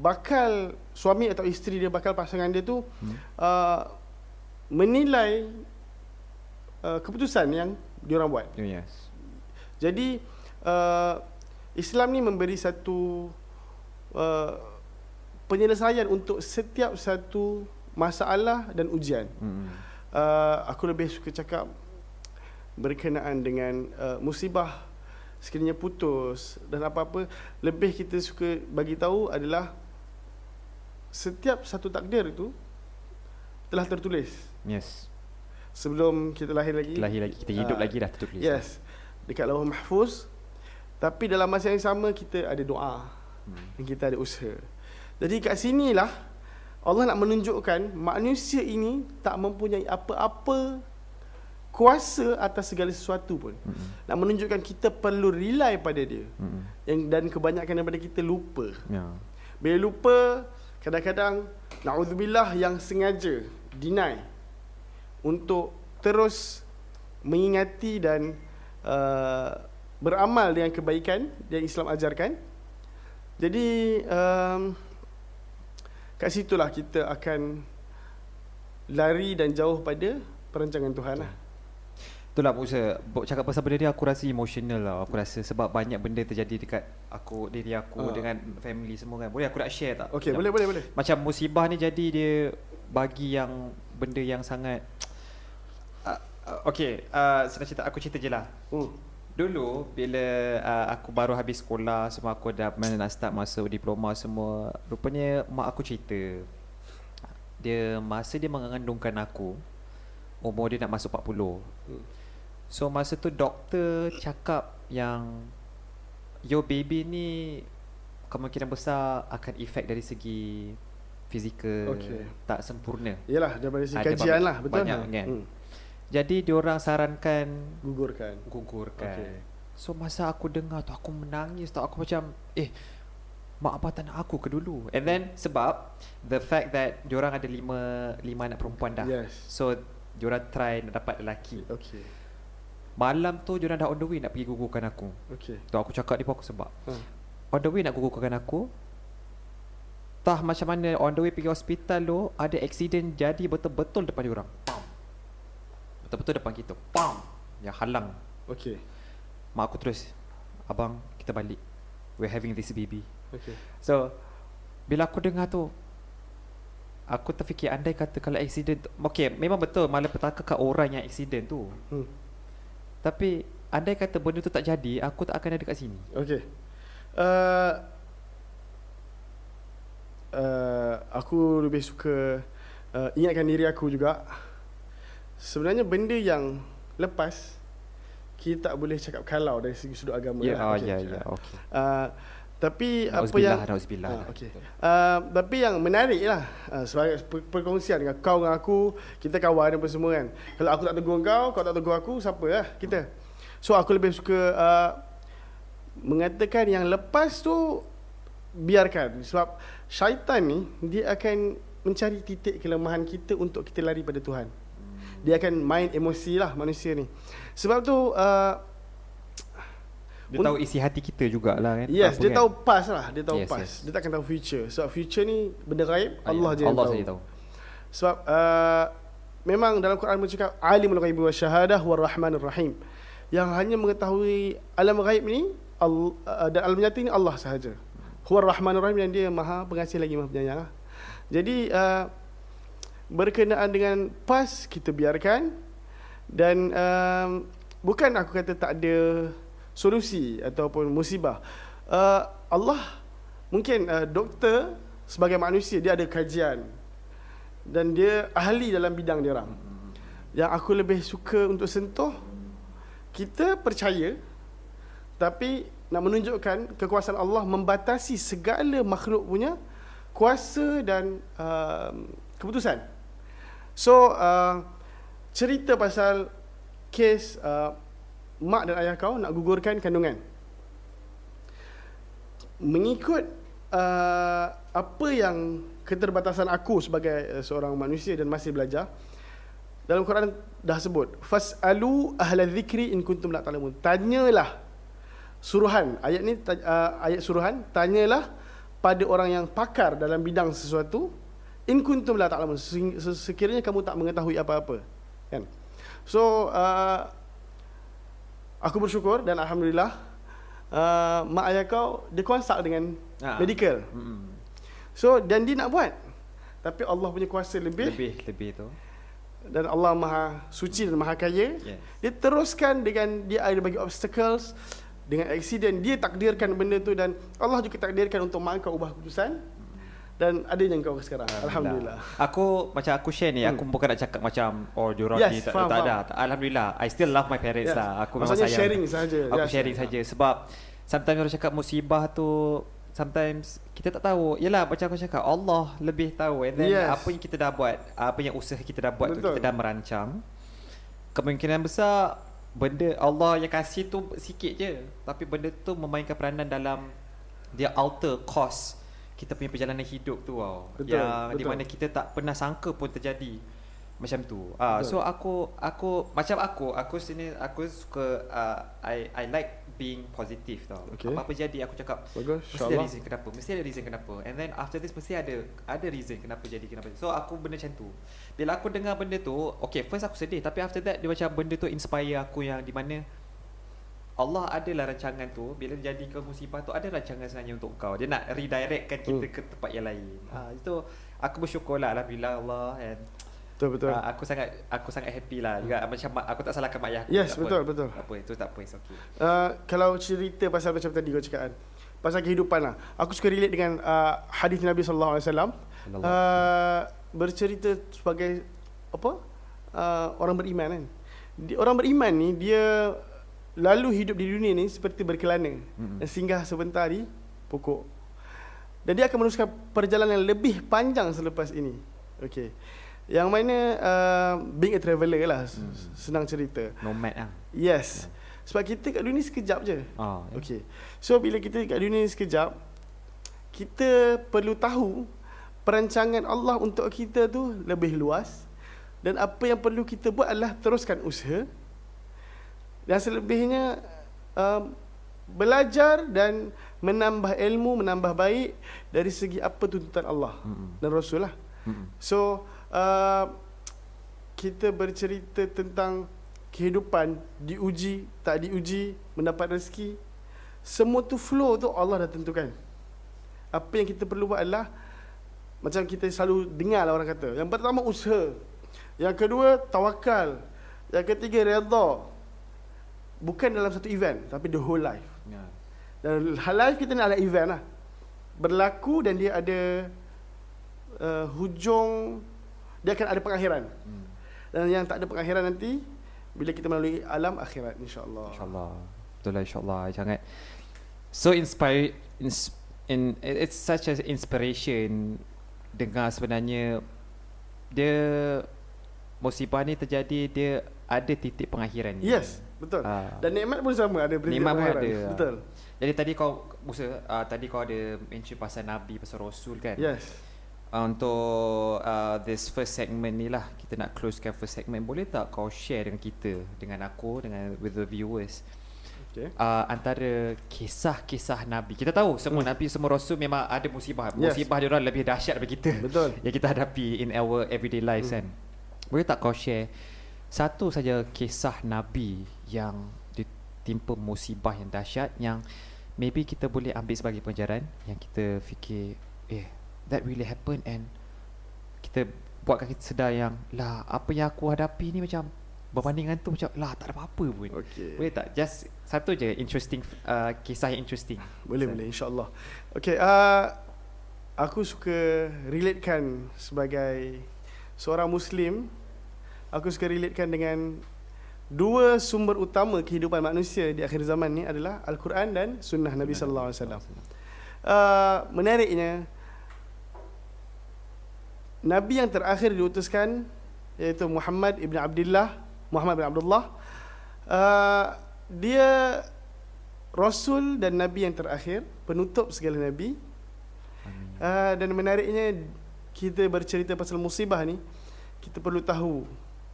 bakal suami atau isteri dia, bakal pasangan dia tu menilai keputusan yang diorang buat. Yes. Jadi Islam ni memberi satu penyelesaian untuk setiap satu masalah dan ujian. Aku lebih suka cakap berkenaan dengan musibah, sekiranya putus dan apa-apa, lebih kita suka bagi tahu adalah setiap satu takdir itu telah tertulis. Yes. Sebelum kita lahir lagi, Kita hidup lagi dah tertulis. Yes. Dekat Lauh Mahfuz. Tapi dalam masa yang sama kita ada doa dan kita ada usaha. Jadi kat sinilah Allah nak menunjukkan manusia ini tak mempunyai apa-apa kuasa atas segala sesuatu pun. Nak menunjukkan kita perlu rely pada dia. Dan kebanyakan daripada kita lupa. Bila lupa, kadang-kadang na'udzubillah yang sengaja deny untuk terus mengingati dan beramal dengan kebaikan yang Islam ajarkan. Jadi kat situlah kita akan lari dan jauh pada perancangan Tuhan lah. Itulah Musa, cakap pasal benda ni aku rasa emotional lah. Aku rasa sebab banyak benda terjadi dekat diri aku dengan family semua kan. Boleh aku nak share tak? Okey, boleh. Macam musibah ni jadi dia bagi yang benda yang sangat senang cerita, aku cerita je lah. Dulu bila aku baru habis sekolah semua, aku dah nak start masuk diploma semua, rupanya mak aku cerita masa dia mengandungkan aku, umur dia nak masuk 40. So masa tu doktor cakap yang your baby ni kemungkinan besar akan efek dari segi fizikal, tak sempurna. Yalah, daripada segi kajian lah, betul. Banyak kan. Jadi diorang sarankan gugurkan. So masa aku dengar tu aku menangis tu, aku macam mak abah tak nak aku ke dulu. And then sebab the fact that diorang ada lima anak perempuan dah. So diorang try nak dapat lelaki. Malam tu diorang dah on the way nak pergi gugurkan aku. Tu aku cakap dia pun aku sebab on the way nak gugurkan aku, tah macam mana on the way pergi hospital tu ada accident jadi betul-betul depan diorang. Betul-betul depan kita. Yang halang. Mak aku terus, abang kita balik, we're having this baby. So bila aku dengar tu, aku terfikir andai kata kalau accident, memang betul malapetaka kat orang yang accident tu. Tapi andai kata benda tu tak jadi, aku tak akan ada kat sini. Aku lebih suka ingatkan diri aku juga. Sebenarnya benda yang lepas kita tak boleh cakap kalau dari segi sudut agama. Tapi apa yang tapi yang menarik lah, sebagai perkongsian dengan kau dengan aku, kita kawan apa semua kan. Kalau aku tak tegur kau tak tegur aku, siapa lah kita. So aku lebih suka mengatakan yang lepas tu biarkan. Sebab syaitan ni dia akan mencari titik kelemahan kita untuk kita lari pada Tuhan. Dia akan main emosi lah manusia ni. Sebab tu dia tahu isi hati kita jugalah kan. Dia kan? tahu past lah. Dia tahu past. Dia takkan tahu future. Sebab future ni benda gaib, Allah je yang tahu. Sebab memang dalam Quran bercakap alimul ghaibi wasyahadah warrahmanir rahim. Yang hanya mengetahui alam gaib ni dan alam nyata ni Allah sahaja. Huwar rahmanir rahim, dan dia maha pengasih lagi maha penyayang. Jadi berkenaan dengan past kita biarkan. Dan bukan aku kata tak ada solusi ataupun musibah. Allah mungkin doktor sebagai manusia dia ada kajian dan dia ahli dalam bidang dia orang. Yang aku lebih suka untuk sentuh, kita percaya tapi nak menunjukkan kekuasaan Allah membatasi segala makhluk punya kuasa dan keputusan. So cerita pasal kes mak dan ayah kau nak gugurkan kandungan. Mengikut apa yang keterbatasan aku sebagai seorang manusia dan masih belajar, dalam Quran dah sebut fasalu ahla dzikri in kuntum la ta'lamun. Tanyalah, suruhan ayat ni ayat suruhan, tanyalah pada orang yang pakar dalam bidang sesuatu, in kuntum la ta'lamun, sekiranya kamu tak mengetahui apa-apa, kan. So aku bersyukur dan alhamdulillah mak ayah kau dia consult dengan medical. Mm-mm. So dan dia nak buat. Tapi Allah punya kuasa lebih tu. Dan Allah Maha Suci dan Maha Kaya. Yes. Dia teruskan dengan dia ada bagi obstacles, dengan accident dia takdirkan benda tu, dan Allah juga takdirkan untuk mak kau ubah keputusan. Dan ada yang kau sekarang. Alhamdulillah. Aku share ni, aku bukan nak cakap macam diorang Yes, ni tak faham. ada. Alhamdulillah, I still love my parents Yes. lah. Aku Maksudnya memang sayang. sharing sahaja. Aku Yes. sharing saja sebab sometimes orang cakap musibah tu, sometimes kita tak tahu. Yalah, macam aku cakap, Allah lebih tahu. And then Yes. apa yang kita dah buat, apa yang usaha kita dah buat tu, Betul. kita dah merancang. Kemungkinan besar benda Allah yang kasih tu sikit je, tapi benda tu memainkan peranan dalam dia alter course kita punya perjalanan hidup tu tau. Betul, Yang di betul. mana kita tak pernah sangka pun terjadi macam tu. Betul. So aku macam aku sini aku suka I like being positive tau. Okay. Apa-apa jadi aku cakap Bagus, mesti ada insyaAllah. reason kenapa. Mesti ada reason kenapa. And then after this mesti ada reason kenapa jadi kenapa. So aku benda macam tu. Bila aku dengar benda tu, okay, first aku sedih, tapi after that dia macam benda tu inspire aku, yang di mana Allah adalah rancangan tu. Bila jadi ke musibah tu, ada rancangan sebenarnya untuk kau. Dia nak redirectkan kita ke tempat yang lain. Itu aku bersyukurlah, alhamdulillah Allah. And Betul. aku sangat happy lah juga. Macam aku tak salahkan mak ayah aku. Yes, Tak betul, apa. betul. Tak apa, itu tak apa, it's okay. Kalau cerita pasal macam tadi kau cakap kan, pasal kehidupan lah. Aku suka relate dengan hadis Nabi sallallahu alaihi wasallam. Bercerita sebagai orang beriman kan. Orang beriman ni dia lalu hidup di dunia ni seperti berkelana dan singgah sebentar di pokok. Dan dia akan meneruskan perjalanan yang lebih panjang selepas ini. Okey. Yang mana being a traveller lah, senang cerita. Nomad lah. Yes. Sebab kita kat dunia sekejap je. Ya. Okey. So bila kita kat dunia ni sekejap, kita perlu tahu perancangan Allah untuk kita tu lebih luas, dan apa yang perlu kita buat adalah teruskan usaha, dan selebihnya belajar dan menambah ilmu, menambah baik dari segi apa tuntutan Allah dan Rasul lah. So kita bercerita tentang kehidupan, diuji, tak diuji, mendapat rezeki, semua tu flow tu Allah dah tentukan. Apa yang kita perlu buat adalah, macam kita selalu dengar lah orang kata, yang pertama usaha, yang kedua tawakal, yang ketiga redha. Bukan dalam satu event, tapi the whole life. Dan life kita ni adalah event lah, berlaku, dan dia ada hujung, dia akan ada pengakhiran. Dan yang tak ada pengakhiran nanti bila kita melalui alam akhirat, insya-Allah. InsyaAllah. Betul lah, insyaAllah. Sangat so it's such an inspiration dengar sebenarnya dia musibah ni terjadi, dia ada titik pengakhiran ni. Yes, betul. Dan nikmat pun sama, ada titik Nikmat pun pengakhiran. ada. Betul. Jadi tadi tadi kau ada mention pasal Nabi, pasal Rasul kan? Yes. Untuk this first segment ni lah, kita nak closekan first segment. Boleh tak kau share dengan kita, dengan aku, dengan with the viewers, Okay. antara kisah-kisah Nabi. Kita tahu semua Nabi, semua Rasul memang ada musibah. Yes. Musibah dia orang lebih dahsyat daripada kita. Betul. Yang kita hadapi in our everyday lives kan. Boleh tak kau share satu saja kisah Nabi yang ditimpa musibah yang dahsyat, yang maybe kita boleh ambil sebagai pelajaran, yang kita fikir that really happened, and kita buatkan kita sedar yang lah, apa yang aku hadapi ni macam berbandingan tu macam lah tak ada apa-apa pun. Okay. Boleh tak just satu je interesting kisah yang interesting? Boleh, insya-Allah. Okay, aku suka relatekan sebagai seorang Muslim. Aku suka relatekan dengan dua sumber utama kehidupan manusia di akhir zaman ni adalah Al-Quran dan Sunnah Nabi sallallahu alaihi wasallam. Menariknya, Nabi yang terakhir diutuskan iaitu Muhammad bin Abdullah, dia Rasul dan Nabi yang terakhir, penutup segala Nabi. Dan menariknya, kita bercerita pasal musibah ni, kita perlu tahu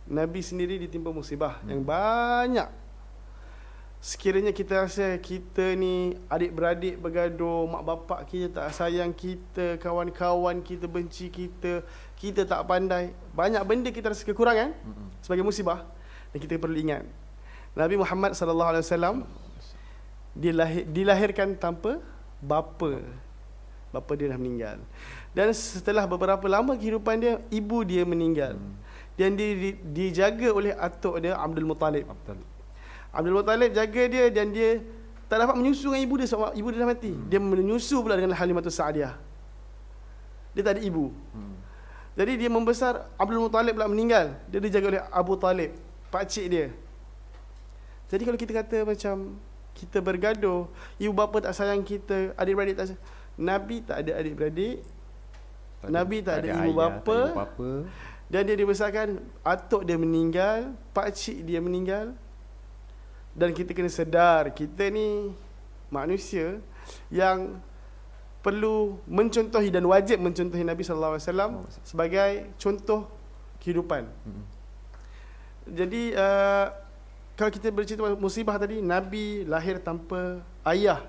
Nabi sendiri ditimpa musibah yang banyak. Sekiranya kita rasa kita ni adik-beradik bergaduh, mak bapak kita tak sayang kita, kawan-kawan kita benci kita, kita tak pandai, banyak benda kita rasa kekurangan sebagai musibah. Dan kita perlu ingat Nabi Muhammad sallallahu alaihi wasallam dilahirkan tanpa bapa. Bapa dia dah meninggal. Dan setelah beberapa lama kehidupan dia, ibu dia meninggal. Dan dia dijaga oleh atuk dia, Abdul Muttalib. Abdul Muttalib jaga dia dan dia tak dapat menyusu dengan ibu dia sebab ibu dia dah mati. Dia menyusu pula dengan Halimatus Sa'diyah. Dia tak ada ibu. Jadi dia membesar, Abdul Muttalib pula meninggal. Dia dijaga oleh Abu Talib, pakcik dia. Jadi kalau kita kata macam kita bergaduh, ibu bapa tak sayang kita, adik-beradik tak sayang. Nabi tak ada adik-beradik. Nabi tak ada ibu bapa. Dan dia dibesarkan, atuk dia meninggal, pakcik dia meninggal. Dan kita kena sedar, kita ni manusia yang perlu mencontohi dan wajib mencontohi Nabi SAW sebagai contoh kehidupan. Jadi kalau kita bercerita musibah tadi, Nabi lahir tanpa ayah.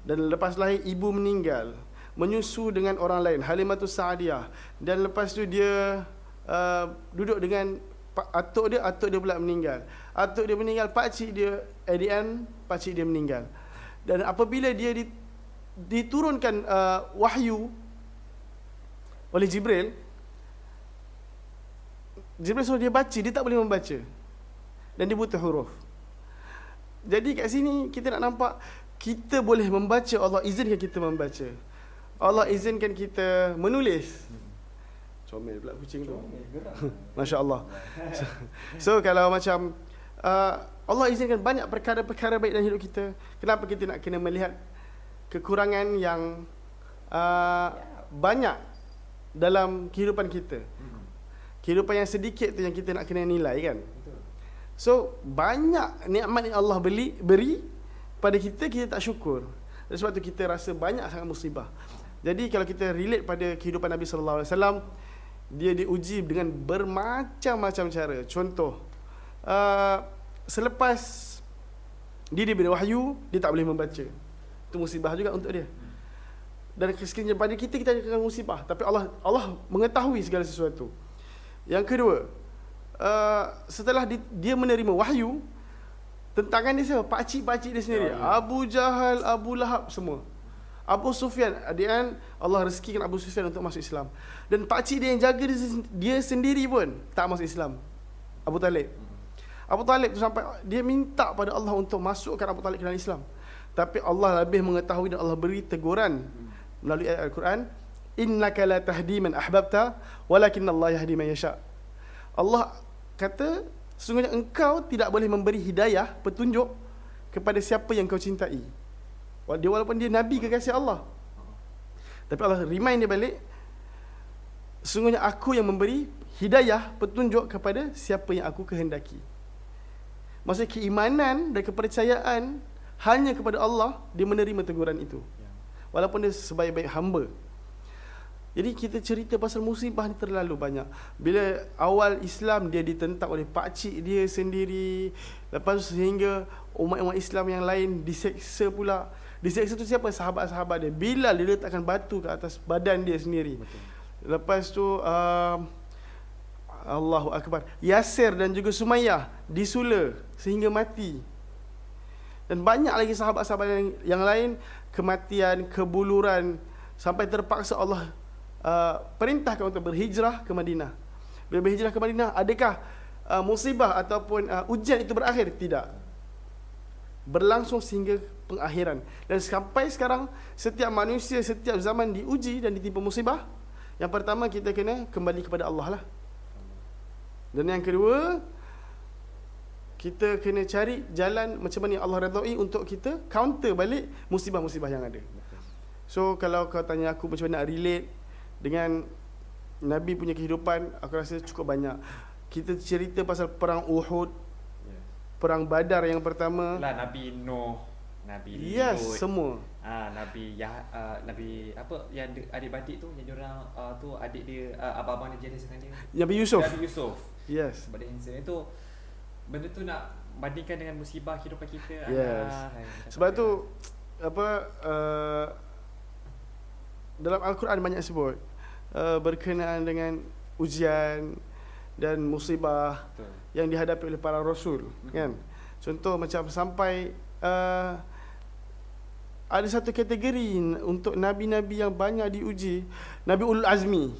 Dan lepas lahir ibu meninggal, menyusu dengan orang lain, Halimatus Sa'diyah. Dan lepas tu dia duduk dengan atuk dia pula meninggal. Atuk dia meninggal, pakcik dia at the end, pakcik dia meninggal. Dan apabila dia diturunkan wahyu oleh Jibril suruh dia baca, dia tak boleh membaca. Dan dia buta huruf. Jadi kat sini kita nak nampak, kita boleh membaca, Allah izinkan kita membaca. Allah izinkan kita menulis. Comel pula kucing tu. Masya Allah. So kalau macam Allah izinkan banyak perkara-perkara baik dalam hidup kita, kenapa kita nak kena melihat kekurangan yang banyak dalam kehidupan kita? Kehidupan yang sedikit tu yang kita nak kena nilai kan. So banyak nikmat yang Allah beri pada kita, kita tak syukur. Dan sebab tu kita rasa banyak sangat musibah. Jadi kalau kita relate pada kehidupan Nabi sallallahu alaihi wasallam, dia diuji dengan bermacam-macam cara. Contoh, selepas dia diberi wahyu, dia tak boleh membaca. Itu musibah juga untuk dia. Dan sekiranya pada kita akan musibah, tapi Allah mengetahui segala sesuatu. Yang kedua, setelah dia menerima wahyu, tentangan dia siapa? Pakcik-pakcik dia sendiri. Abu Jahal, Abu Lahab, semua. Abu Sufyan, adian Allah rezekikan Abu Sufyan untuk masuk Islam. Dan pakcik dia yang jaga dia sendiri pun tak masuk Islam, Abu Talib. Abu Talib tu sampai dia minta pada Allah untuk masukkan Abu Talib ke dalam Islam. Tapi Allah lebih mengetahui dan Allah beri teguran melalui ayat Al-Quran, innaka la tahdi man ahbabta walakinna Allah yahdi man yasha. Allah kata, sesungguhnya engkau tidak boleh memberi hidayah, petunjuk kepada siapa yang kau cintai. Walaupun dia Nabi kekasih Allah. Tapi Allah remind dia balik, sesungguhnya aku yang memberi hidayah, petunjuk kepada siapa yang aku kehendaki. Maksudnya keimanan dan kepercayaan hanya kepada Allah, dia menerima teguran itu. Walaupun dia sebaik-baik hamba. Jadi kita cerita pasal musibah ni terlalu banyak. Bila awal Islam dia ditentang oleh pakcik dia sendiri, lepas sehingga umat-umat Islam yang lain diseksa pula. Diseksa tu siapa? Sahabat-sahabat dia. Bilal dia letakkan batu ke atas badan dia sendiri. Betul. Lepas tu Allahu Akbar, Yasir dan juga Sumayyah disula sehingga mati. Dan banyak lagi sahabat-sahabat yang lain, kematian, kebuluran, sampai terpaksa Allah perintahkan untuk berhijrah ke Madinah. Bila berhijrah ke Madinah, adakah musibah ataupun ujian itu berakhir? Tidak. Berlangsung sehingga pengakhiran. Dan sampai sekarang, setiap manusia, setiap zaman diuji dan ditimpa musibah. Yang pertama, kita kena kembali kepada Allah lah. Dan yang kedua, kita kena cari jalan macam mana Allah redai untuk kita counter balik musibah-musibah yang ada. So kalau kau tanya aku macam mana nak relate dengan Nabi punya kehidupan, aku rasa cukup banyak. Kita cerita pasal perang Uhud, perang Badar yang pertama lah, Nabi Nuh, Nabi Lut. Yes, semua. Nabi Nabi apa yang adik-beradik tu, yang diorang tu adik dia, abang-abang dia jenis dengan dia. Nabi Yusuf. Yes. Sebab dia handsome. Itu benda tu nak bandingkan dengan musibah kehidupan kita. Yes. Sebab tu dalam Al-Quran banyak sebut berkenaan dengan ujian dan musibah yang dihadapi oleh para rasul, kan? Contoh macam sampai ada satu kategori untuk nabi-nabi yang banyak diuji, Nabi Ulul Azmi.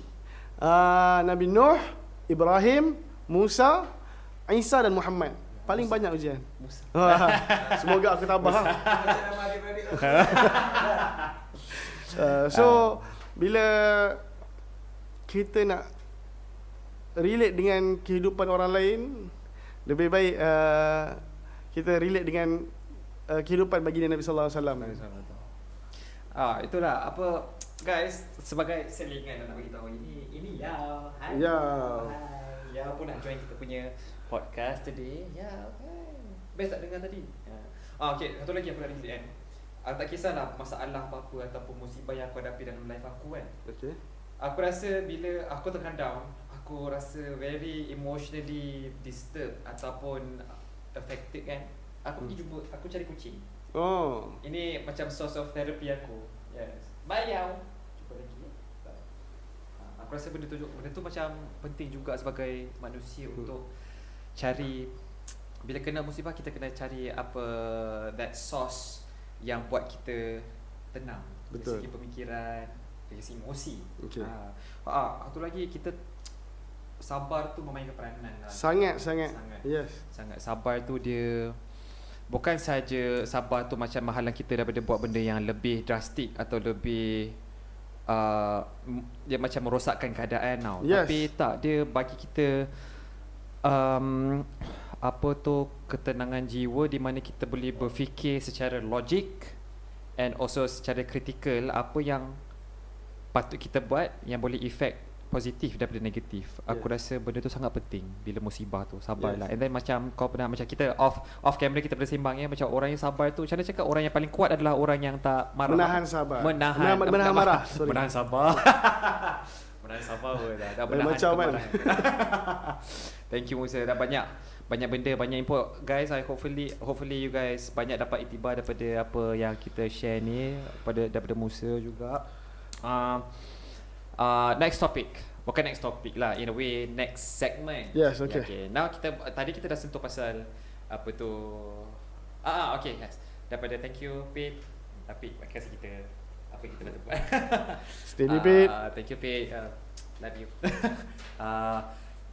Nabi Nuh, Ibrahim, Musa, Isa dan Muhammad. Paling banyak ujian. Semoga aku tabah. So bila kita nak relate dengan kehidupan orang lain, lebih baik kita relate dengan kehidupan baginda Nabi sallallahu alaihi wasallam. Itulah apa guys, sebagai selingan nak bagi tahu ini ya. Hai. Ya. Hai. Ya pun nak join kita punya podcast today. Ya. Okay. Best tak dengar tadi. Okey, satu lagi apa lagi kan. Tak kisahlah masalah apa-apa ataupun musibah yang aku hadapi dalam life aku kan. Okey. Aku rasa bila aku tengah down, aku rasa very emotionally disturbed ataupun affected kan. Aku pergi jumpa, aku cari kucing. Oh. Ini macam source of therapy aku. Yes. Bayau. Jumpa lagi. Aku rasa benda tu macam penting juga sebagai manusia untuk cari, bila kena musibah kita kena cari apa that source yang buat kita tenang. Betul. Dari segi pemikiran, dari segi emosi. Okay. Satu lagi kita sabar tu memainkan peranan lah. Sangat. Yes. Sangat sabar tu dia bukan saja sabar tu macam menghalang kita daripada buat benda yang lebih drastik atau lebih dia macam merosakkan keadaan tau. Yes. Tapi tak, dia bagi kita ketenangan jiwa di mana kita boleh berfikir secara logik and also secara kritikal apa yang patut kita buat yang boleh efek positif daripada negatif. Aku rasa benda tu sangat penting bila musibah tu. Sabarlah. And then macam kau pernah, macam kita off camera kita pernah sembang ya, macam orang yang sabar tu, macam mana cakap, orang yang paling kuat adalah orang yang tak marah. Menahan sabar. Menahan marah. Menahan sabar. Menahan sabar pun dah menahan macam kemarahan. Thank you Musa. Dah banyak benda, banyak info guys. Hopefully you guys banyak dapat iktibar daripada apa yang kita share ni, daripada Musa juga. Next topic. Bukan next topic lah, in a way next segment. Yes, okay. Okay. Now tadi kita dah sentuh pasal apa tu. Okay guys. Daripada thank you Pete. Tapi kasi kita apa kita nak buat. Steady Pete. Thank you Pete. Love you.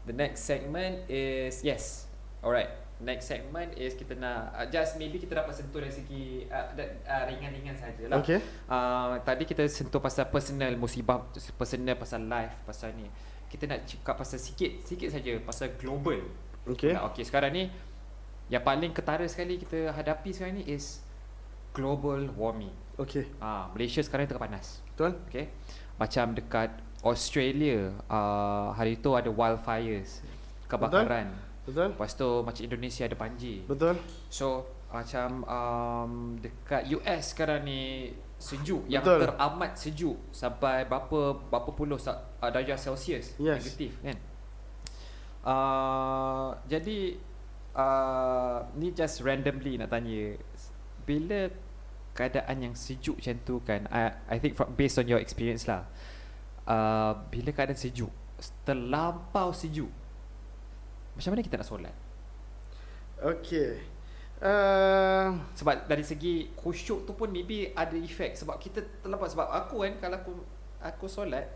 The next segment is alright. Next segment is kita nak just maybe kita dapat sentuh dari segi ringan-ringan sajalah. Okay. Tadi kita sentuh pasal personal, musibah personal, pasal life, pasal ni. Kita nak cakap pasal sikit saja pasal global. Okay. Okay, sekarang ni yang paling ketara sekali kita hadapi sekarang ni is global warming. Okay. Malaysia sekarang tengah panas. Betul. Okay. Macam dekat Australia, hari tu ada wildfires, kebakaran. Betul. Lepas tu macam Indonesia ada banjir. Betul. So macam dekat US sekarang ni sejuk. Betul. Yang teramat sejuk sampai berapa puluh darjah Celsius. Yes. Negatif kan. Jadi ni just randomly nak tanya, bila keadaan yang sejuk macam tu kan, I think based on your experience lah, bila keadaan sejuk, terlampau sejuk, macam mana kita nak solat? Okay. Sebab dari segi khusyuk tu pun maybe ada efek. Sebab kita terlampau. Sebab aku kan, kalau aku solat,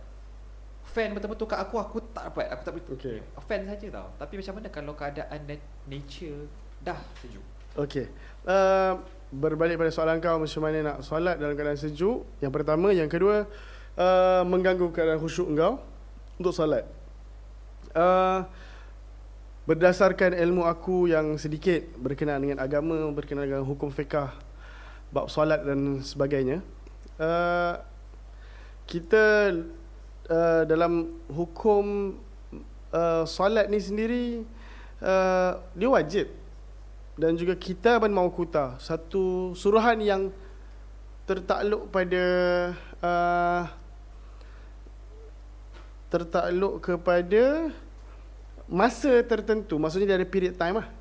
fan betul-betul kat aku tak dapat. Aku tak boleh. Okay. Fan saja tau. Tapi macam mana kalau keadaan nature dah sejuk? Okay. Berbalik pada soalan kau, macam mana nak solat dalam keadaan sejuk. Yang pertama. Yang kedua, mengganggu keadaan khusyuk kau untuk solat. Berdasarkan ilmu aku yang sedikit berkenaan dengan agama, berkenaan dengan hukum fiqah, bab solat dan sebagainya, kita dalam hukum solat ni sendiri, dia wajib. Dan juga kitaban mawquta, satu suruhan yang tertakluk kepada masa tertentu. Maksudnya dia ada period time lah.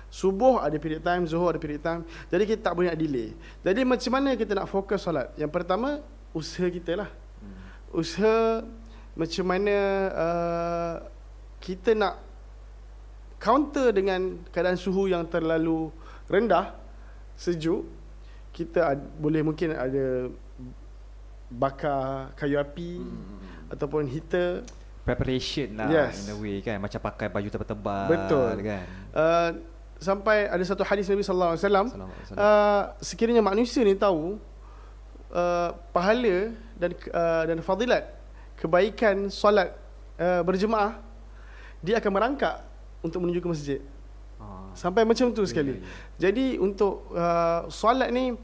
Subuh ada period time, Zuhur ada period time. Jadi kita tak boleh nak delay. Jadi macam mana kita nak fokus solat? Yang pertama, usaha kita lah. Usaha macam mana kita nak counter dengan keadaan suhu yang terlalu rendah. sejuk, kita boleh mungkin ada bakar kayu api ataupun heater. Preparation lah, Yes. in a way kan, macam pakai baju tebal-tebal. Betul. Kan. Sampai ada satu hadis Nabi sallallahu alaihi wasallam, sekiranya manusia ni tahu pahala dan fadilat kebaikan solat berjemaah, dia akan merangkak untuk menuju ke masjid. Sampai macam tu sekali. Jadi untuk solat ni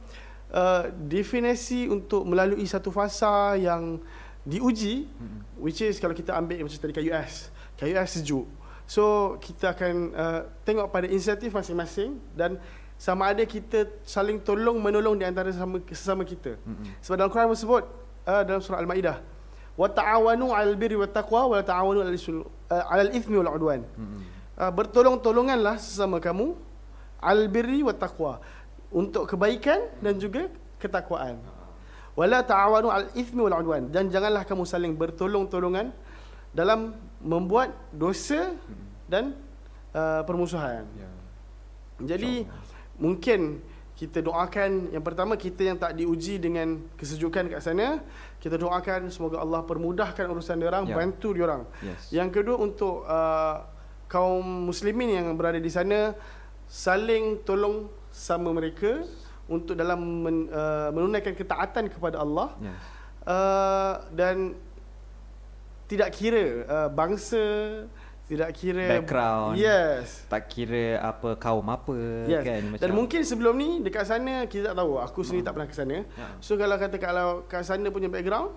definisi untuk melalui satu fasa yang diuji, which is kalau kita ambil macam tadi KUS sejuk. So kita akan tengok pada inisiatif masing-masing dan sama ada kita saling tolong menolong di antara sesama kita. Sebab dalam Quran sebut dalam surah Al-Maidah, wa ta'awanu 'alal birri wat taqwa wa la ta'awanu 'alal itsmi wal 'udwan. Bertolong-tolonganlah sesama kamu 'alal birri wat taqwa, untuk kebaikan dan juga ketakwaan. Wala ta'awanu 'alal itsmi wal 'udwan, dan janganlah kamu saling bertolong-tolongan dalam membuat dosa dan permusuhan. Jadi mungkin kita doakan, yang pertama kita yang tak diuji dengan kesejukan kat sana, kita doakan semoga Allah permudahkan urusan diorang, bantu diorang. Yang kedua, untuk kaum muslimin yang berada di sana, saling tolong sama mereka untuk dalam menunaikan ketaatan kepada Allah. Dan tidak kira bangsa, tidak kira background, tak kira apa kaum apa, kan. Macam dan mungkin sebelum ni dekat sana kita tak tahu, aku sendiri tak pernah ke sana. So kalau kat sana punya background,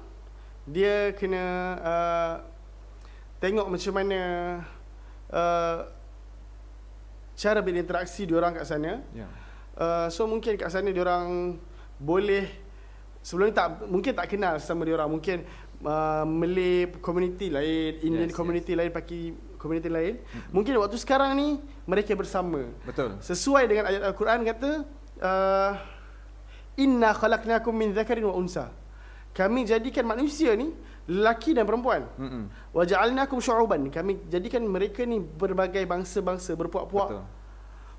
dia kena tengok macam mana cara berinteraksi diorang kat sana. So mungkin kat sana diorang boleh, sebelum ni mungkin tak kenal sama diorang, mungkin Malay community lain, Indian community lain, Pakistan community lain. Mungkin waktu sekarang ni mereka bersama. Betul. Sesuai dengan ayat Al-Quran kata, inna khalaqnakum min dzakarin wa unsa. Kami jadikan manusia ni lelaki dan perempuan. Wa ja'alnakum syu'uban. Kami jadikan mereka ni berbagai bangsa-bangsa, berpuak-puak.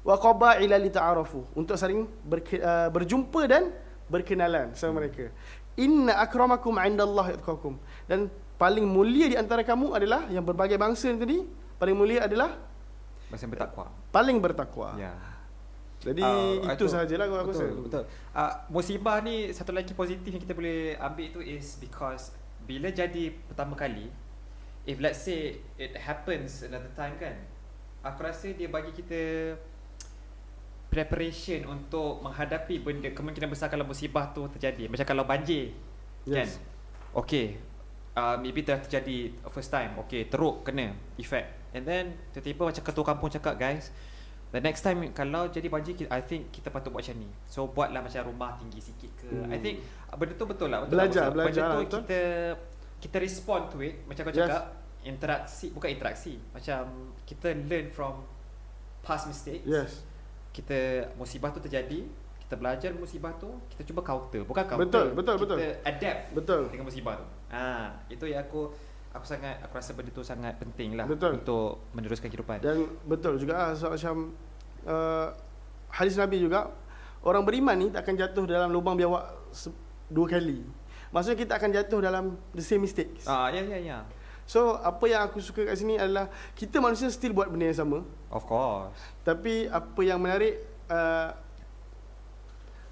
Wa qabaila lita'arafu, untuk saling berjumpa dan berkenalan sama mereka. Inna akramakum 'indallahi atqakum. Dan paling mulia di antara kamu adalah, yang berbagai bangsa ni tadi, paling mulia adalah bangsa yang bertakwa. Paling bertakwa. Jadi itu sahajalah aku rasa. Betul. Musibah ni satu lagi positif yang kita boleh ambil tu is because bila jadi pertama kali, if let's say it happens another time kan, aku rasa dia bagi kita preparation untuk menghadapi benda kemungkinan besar kalau musibah tu terjadi. Macam kalau banjir, kan? Okay, maybe dah terjadi first time, okay, teruk kena effect, and then tiba-tiba macam ketua kampung cakap, guys, the next time kalau jadi banjir, I think kita patut buat macam ni. So buatlah macam rumah tinggi sikit ke. I think benda tu betul lah. Belajar benda tu betul. kita respond to it. Macam kau cakap, bukan interaksi, macam kita learn from past mistakes. Kita musibah tu terjadi, kita belajar musibah tu, kita cuba counter, bukan counter. Kita adapt dengan musibah tu. Itu yang aku rasa benda tu sangat penting lah untuk meneruskan kehidupan. Dan betul juga macam hadis Nabi juga, orang beriman ni tak akan jatuh dalam lubang biawak 2 kali. Maksudnya kita akan jatuh dalam the same mistakes. Ya. So apa yang aku suka kat sini adalah kita manusia still buat benda yang sama. Of course. Tapi apa yang menarik,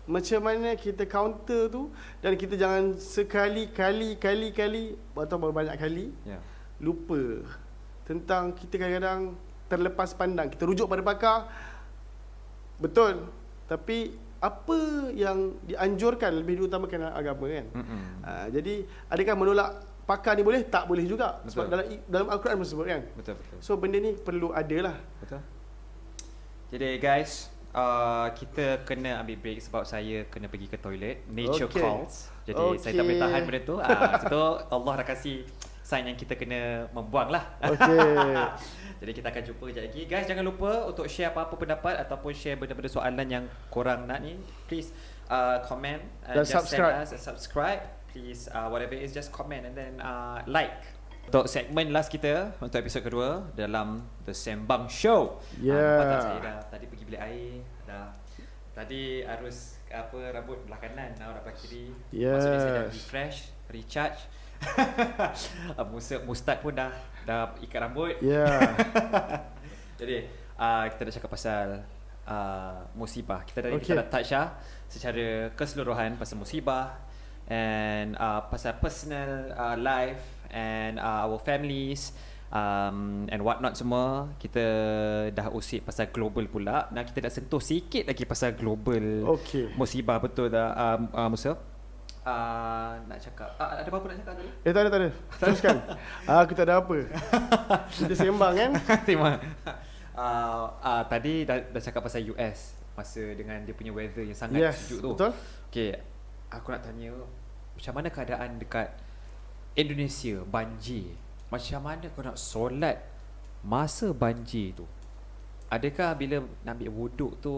macam mana kita counter tu, dan kita jangan sekali-kali atau banyak kali lupa tentang kita kadang-kadang terlepas pandang. Kita rujuk pada pakar, betul, tapi apa yang dianjurkan lebih diutamakan agama kan. Jadi adakah menolak pakar ni boleh? Tak boleh juga. Betul. Sebab dalam Al-Quran pun sebut kan. Betul. So benda ni perlu ada lah. Betul. Jadi guys, kita kena ambil break sebab saya kena pergi ke toilet. Nature calls. Jadi saya tak boleh tahan benda tu. Situ Allah dah kasih sign yang kita kena membuang lah. Jadi kita akan jumpa kejap lagi. Guys, jangan lupa untuk share apa-apa pendapat ataupun share benda-benda soalan yang korang nak ni. Please comment dan just subscribe. send us a subscribe. Please whatever it is, just comment and then like. Untuk segmen last kita, untuk episod kedua dalam The Sembang Show. Nampak tak, saya dah tadi pergi bilik air, dah Tadi arus rambut belah kanan, now belah kiri. Yes. Maksudnya saya dah refresh, recharge. Mustad pun dah ikat rambut. Jadi kita nak cakap pasal musibah. Kita dah touch secara keseluruhan pasal musibah and pasal personal life and our families and what not semua. Kita dah usik pasal global pula. Dan kita dah sentuh sikit lagi pasal global musibah. Betul tak Musa? Nak cakap ada apa-apa nak cakap tadi? Tak ada. Teruskan. Aku tak ada apa. Kita sembang kan? Terima. Tadi dah cakap pasal US masa dengan dia punya weather yang sangat sejuk tu. Betul. Okay, aku nak tanya macam mana keadaan dekat Indonesia, banjir. Macam mana kau nak solat masa banjir tu? Adakah bila nak ambil wuduk tu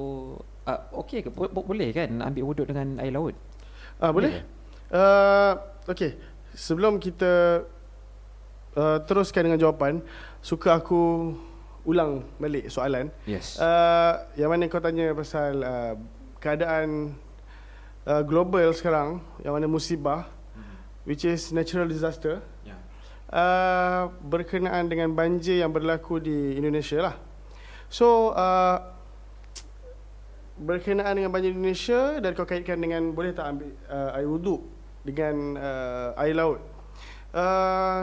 okey ke? Boleh kan nak ambil wuduk dengan air laut? Boleh. Okey. Sebelum kita teruskan dengan jawapan, suka aku ulang balik soalan. Yes. Yang mana kau tanya pasal keadaan global sekarang, yang mana musibah, which is natural disaster. Berkenaan dengan banjir yang berlaku di Indonesia lah. So berkenaan dengan banjir Indonesia, dan kau kaitkan dengan boleh tak ambil air wuduk dengan air laut.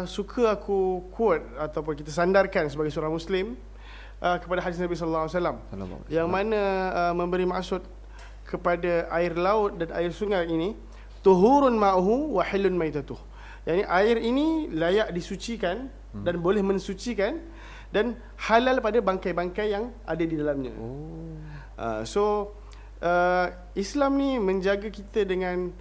Suka aku quote ataupun kita sandarkan sebagai seorang Muslim kepada hadis Nabi sallallahu alaihi wasallam yang mana memberi maksud kepada air laut dan air sungai ini, tuhurun ma'uhu wa hilun maitatuh. Yang ini air ini layak disucikan dan boleh mensucikan dan halal pada bangkai-bangkai yang ada di dalamnya. Islam ni menjaga kita dengan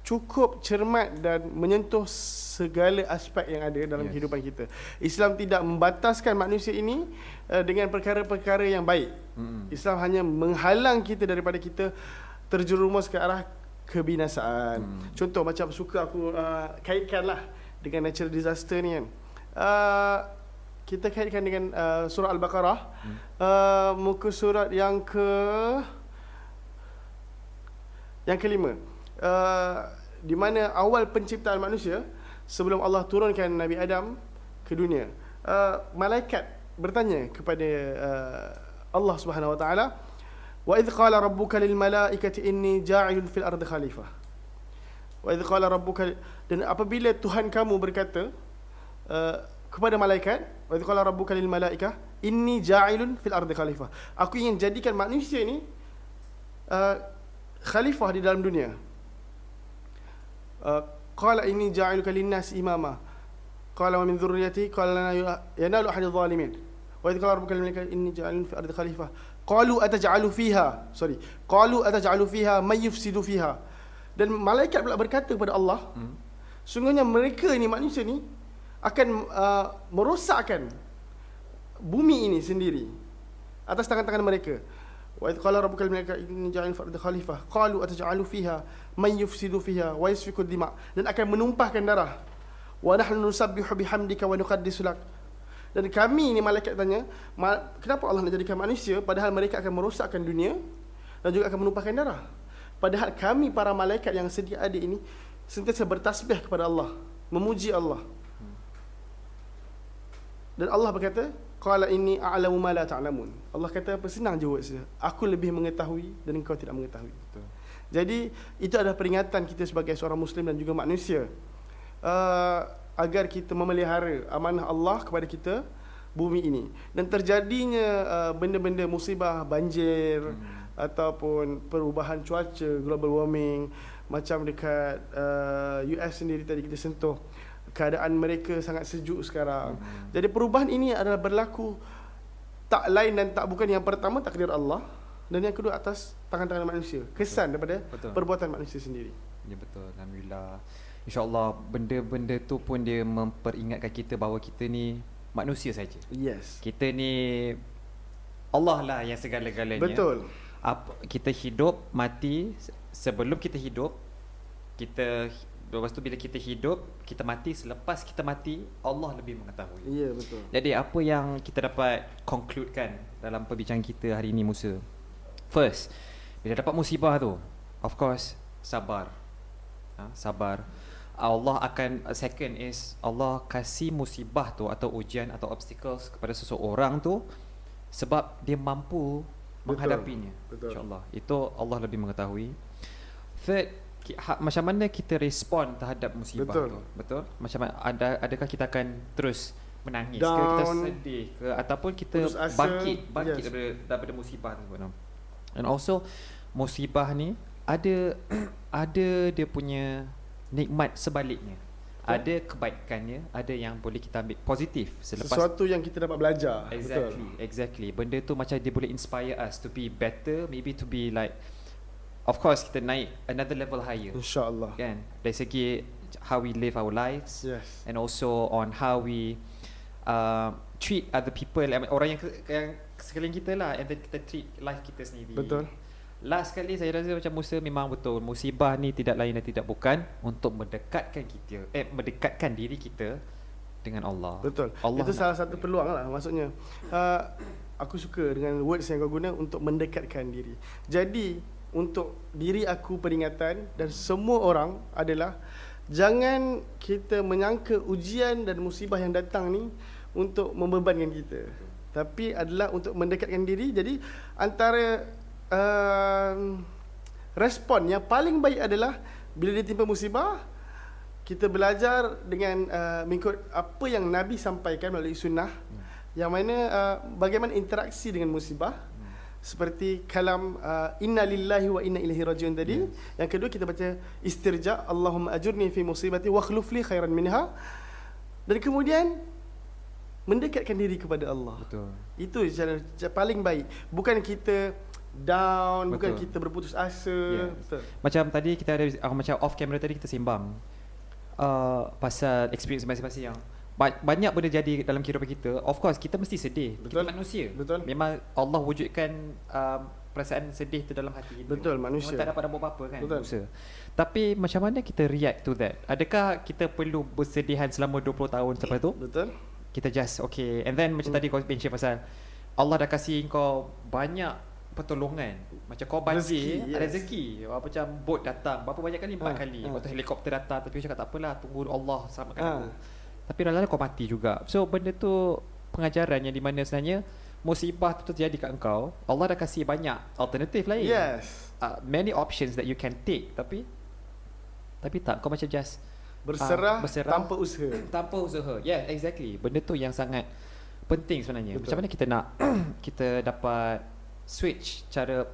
cukup cermat dan menyentuh segala aspek yang ada dalam kehidupan kita. Islam tidak membataskan manusia ini dengan perkara-perkara yang baik. Islam hanya menghalang kita daripada kita terjerumus ke arah kebinasaan. Contoh macam suka aku kaitkanlah dengan natural disaster ni kan. Kita kaitkan dengan surah Al-Baqarah, muka surat yang kelima, di mana awal penciptaan manusia sebelum Allah turunkan Nabi Adam ke dunia, malaikat bertanya kepada Allah Subhanahu wa taala, wa idh qala rabbuka lil malaikati inni ja'ilun fil ardi khalifah. Wa idh qala rabbuka, dan apabila Tuhan kamu berkata kepada malaikat, wa idh qala rabbuka lil malaikah inni ja'ilun fil ardi khalifah, aku ingin jadikan manusia ni khalifah di dalam dunia. Qala inni ja'iluka lin-nas imama. Qala wa min dhurriyyati qala la yanalu ahadidh dhalimin. Wa idh qala rabbuka lil malaikati inni ja'ilun fil ardi khalifah. Qalu ataj'alu fiha may yufsidu fiha. Dan malaikat pula berkata kepada Allah, sungguhnya mereka ni, manusia ni akan merosakkan bumi ini sendiri atas tangan-tangan mereka. Wa idh qala rabbuka lil malaikati inni ja'ilun fil ardi khalifah qalu ataj'alu fiha man yufsidu fiha wa yasfiku dima, dan akan menumpahkan darah. Wa nahnu nusabbihu bihamdika wa nuqaddisu lak, dan kami ni, malaikat tanya, kenapa Allah nak jadikan manusia padahal mereka akan merosakkan dunia dan juga akan menumpahkan darah, padahal kami para malaikat yang sedia ada ini sentiasa bertasbih kepada Allah, memuji Allah. Dan Allah berkata, qala inni a'lamu ma la ta'lamun. Allah kata apa? Senang jawab saja, aku lebih mengetahui dan engkau tidak mengetahui. Betul. Jadi itu adalah peringatan kita sebagai seorang Muslim dan juga manusia, agar kita memelihara amanah Allah kepada kita, bumi ini. Dan terjadinya benda-benda musibah, banjir ataupun perubahan cuaca, global warming, macam dekat US sendiri tadi kita sentuh, keadaan mereka sangat sejuk sekarang. Jadi perubahan ini adalah berlaku tak lain dan tak bukan, yang pertama takdir Allah, dan yang kedua atas tangan-tangan manusia, kesan daripada perbuatan manusia sendiri. Ya, betul. Alhamdulillah. InsyaAllah benda-benda tu pun dia memperingatkan kita bahawa kita ni manusia saja. Yes. Kita ni Allah lah yang segala-galanya. Betul. Kita hidup, mati. Sebelum kita hidup, lepas tu bila kita hidup, kita mati. Selepas kita mati, Allah lebih mengetahui. Ya, betul. Jadi apa yang kita dapat concludekan dalam perbincangan kita hari ini, Musa, First, bila dapat musibah tu, of course, sabar. Sabar. Allah akan, second is Allah kasih musibah tu atau ujian atau obstacles kepada seseorang tu sebab dia mampu menghadapinya. InsyaAllah. Itu Allah lebih mengetahui. Third, macam mana kita respon terhadap musibah tu. Betul? Macam mana, adakah kita akan terus menangis ke, kita sedih ke, ataupun kita bangkit daripada musibah tu. And also musibah ni ada dia punya nikmat sebaliknya. Ada kebaikannya, ada yang boleh kita ambil positif selepas sesuatu yang kita dapat belajar. Exactly. Benda tu macam dia boleh inspire us to be better, maybe to be like, of course kita naik another level higher, InsyaAllah, kan, dari segi how we live our lives. Yes. And also on how we treat other people, orang yang sekeliling kita lah, and then kita treat life kita sendiri. Betul. Last sekali saya rasa macam Musa, memang betul, musibah ni tidak lain dan tidak bukan untuk mendekatkan kita, mendekatkan diri kita dengan Allah. Betul. Allah itu salah satu peluang lah maksudnya. Aku suka dengan words yang kau guna, untuk mendekatkan diri. Jadi untuk diri aku peringatan dan semua orang adalah, jangan kita menyangka ujian dan musibah yang datang ni untuk membebankan kita, tapi adalah untuk mendekatkan diri. Jadi antara respon yang paling baik adalah bila ditimpa musibah, kita belajar dengan mengikut apa yang Nabi sampaikan melalui sunnah, yang mana bagaimana interaksi dengan musibah, seperti kalam inna lillahi wa inna ilaihi rajiun tadi. Yang kedua, kita baca istirja, Allahumma ajurni fi musibati wa akhlif li khairan minha. Dan kemudian mendekatkan diri kepada Allah. Betul. Itu cara paling baik. Bukan kita down, bukan kita berputus asa. Betul. Macam tadi kita ada macam off camera tadi kita sembang pasal experience masing-masing yang banyak benda jadi dalam kehidupan kita. Of course kita mesti sedih. Betul. Kita manusia. Betul. Memang Allah wujudkan perasaan sedih tu dalam hati kita. Betul, manusia. Memang tak dapat buat apa-apa kan. Betul. Tapi macam mana kita react to that? Adakah kita perlu bersedihan selama 20 tahun selepas tu? Betul. Kita just okay. And then macam tadi kau mention pasal Allah dah kasih kau banyak pertolongan. Macam kau banjir, rezeki. Macam boat datang berapa banyak kali? 4 kali. Lepas tu helikopter datang, tapi kau cakap tak apalah, tunggu Allah selamatkan aku. Tapi dalam kau mati juga. So benda tu pengajaran yang di mana sebenarnya musibah tu terjadi kat engkau, Allah dah kasih banyak alternatif lain. Yes. Many options that you can take, tapi tak, kau macam just berserah tanpa usaha. Tanpa usaha. Yeah, exactly. Benda tu yang sangat penting sebenarnya. Betul. Macam mana kita nak kita dapat switch cara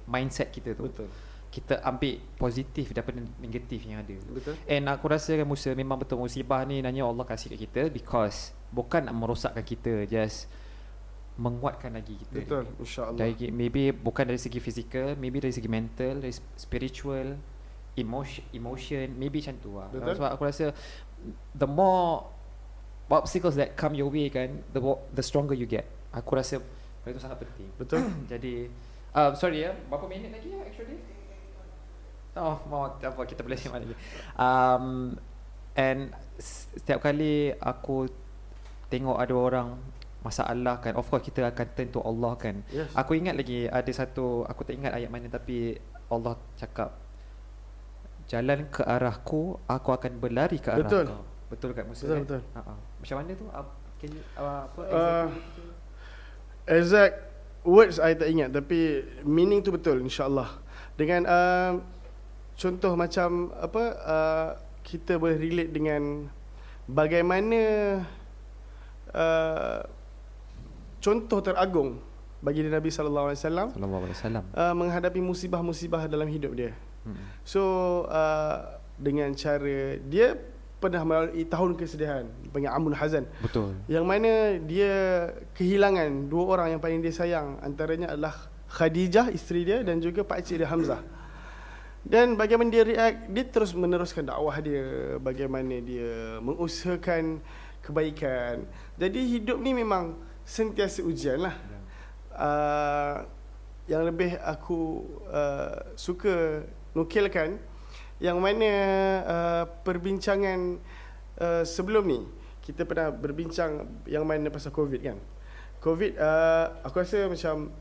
mindset kita tu. Betul. Kita ambil positif daripada negatif yang ada. Betul. And aku rasa kan Musa, memang betul musibah ni nanya Allah kasih kat kita because bukan nak merosakkan kita, just menguatkan lagi kita. Betul, insya-Allah. Dari maybe bukan dari segi fizikal, maybe dari segi mental, dari spiritual, emotion, maybe macam tu lah. Sebab aku rasa the more obstacles that come your way kan, the stronger you get. Aku rasa itu sangat penting. Betul. Jadi sorry ya, berapa minit lagi ya actually? Oh, mau apa kita boleh sembang lagi. And setiap kali aku tengok ada orang masalah kan, of course kita akan turn to Allah kan. Yes. Aku ingat lagi ada satu, aku tak ingat ayat mana, tapi Allah cakap, jalan ke arahku, aku akan berlari ke arah kau. Betul kat Musa. Betul, kan? betul. Macam mana tu? Can you, exact words I tak ingat, tapi meaning tu betul insya-Allah. Dengan contoh macam apa, kita boleh relate dengan bagaimana contoh teragung bagi Nabi sallallahu alaihi wasallam menghadapi musibah-musibah dalam hidup dia. So dengan cara dia pernah melalui tahun kesedihan, panggil Amul Hazan. Betul. Yang mana dia kehilangan dua orang yang paling dia sayang, antaranya adalah Khadijah isteri dia dan juga pakcik dia Hamzah. Dan bagaimana dia react, dia terus meneruskan dakwah dia, bagaimana dia mengusahakan kebaikan. Jadi hidup ni memang sentiasa ujian lah. Yang lebih aku suka nukilkan, yang mana perbincangan sebelum ni kita pernah berbincang yang mana pasal COVID kan. COVID aku rasa macam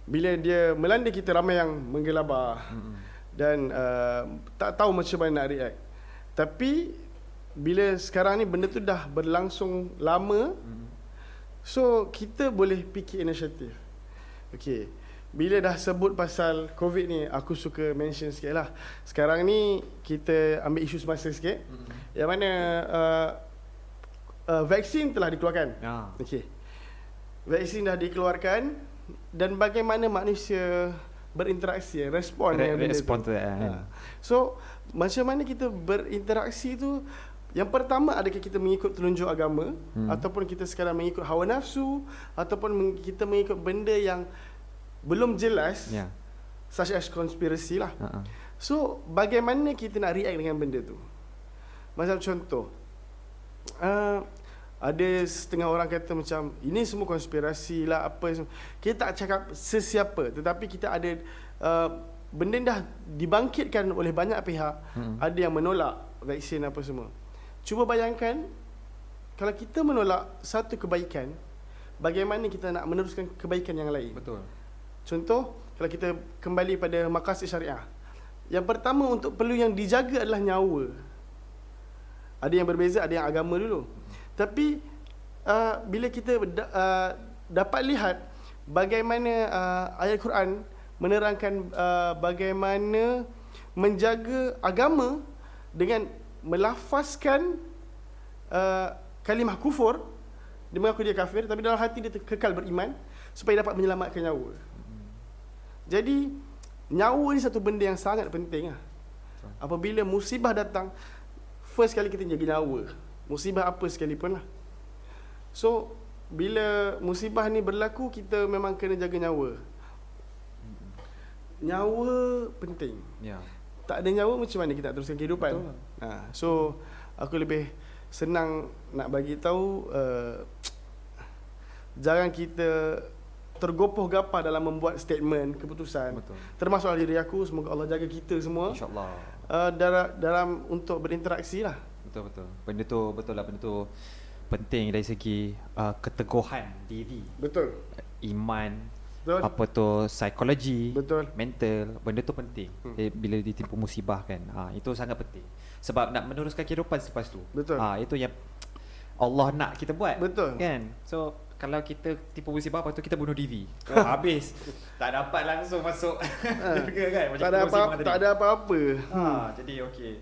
bila dia melanda kita, ramai yang menggelabah dan tak tahu macam mana nak react. Tapi bila sekarang ni benda tu dah berlangsung lama, so kita boleh fikir inisiatif. Okay, bila dah sebut pasal COVID ni, aku suka mention sikit lah. Sekarang ni kita ambil isu semasa sikit, yang mana vaksin telah dikeluarkan. Okay, vaksin dah dikeluarkan, dan bagaimana manusia berinteraksi, respon tu. So macam mana kita berinteraksi tu, yang pertama, adakah kita mengikut telunjuk agama, ataupun kita sekarang mengikut hawa nafsu, ataupun kita mengikut benda yang belum jelas, such as konspirasi lah. So bagaimana kita nak react dengan benda tu? Macam contoh, ada setengah orang kata macam ini semua konspirasi lah, apa semua. Kita tak cakap sesiapa, tetapi kita ada benda dah dibangkitkan oleh banyak pihak. Ada yang menolak vaksin apa semua. Cuba bayangkan kalau kita menolak satu kebaikan, bagaimana kita nak meneruskan kebaikan yang lain. Betul. Contoh, kalau kita kembali pada maqasid syariah, yang pertama untuk perlu yang dijaga adalah nyawa. Ada yang berbeza, ada yang agama dulu. Tapi bila kita dapat lihat bagaimana ayat Quran menerangkan bagaimana menjaga agama dengan melafazkan kalimah kufur, dia mengaku dia kafir, tapi dalam hati dia kekal beriman supaya dapat menyelamatkan nyawa. Jadi nyawa ni satu benda yang sangat penting lah. Apabila musibah datang, first kali kita jaga nyawa, musibah apa sekalipun lah. So bila musibah ni berlaku, kita memang kena jaga nyawa. Nyawa penting. Tak ada nyawa, macam mana kita nak teruskan kehidupan? So aku lebih senang nak bagi tahu, jangan kita tergopoh gapah dalam membuat statement, keputusan. Termasuk diri aku. Semoga Allah jaga kita semua, InsyaAllah, dalam untuk berinteraksi lah. Betul. Benda tu betul lah, benda tu penting dari segi keteguhan diri. Betul. Iman. Betul. Apa tu psikologi, betul, mental, benda tu penting. Bila ditimpa musibah kan, itu sangat penting. Sebab nak meneruskan kehidupan selepas tu. Betul. Itu yang Allah nak kita buat. Betul. Kan? So kalau kita tipu musibah, lepas tu kita bunuh diri, habis. Tak dapat langsung masuk syurga kan. Macam tak ada apa-apa. Jadi okey.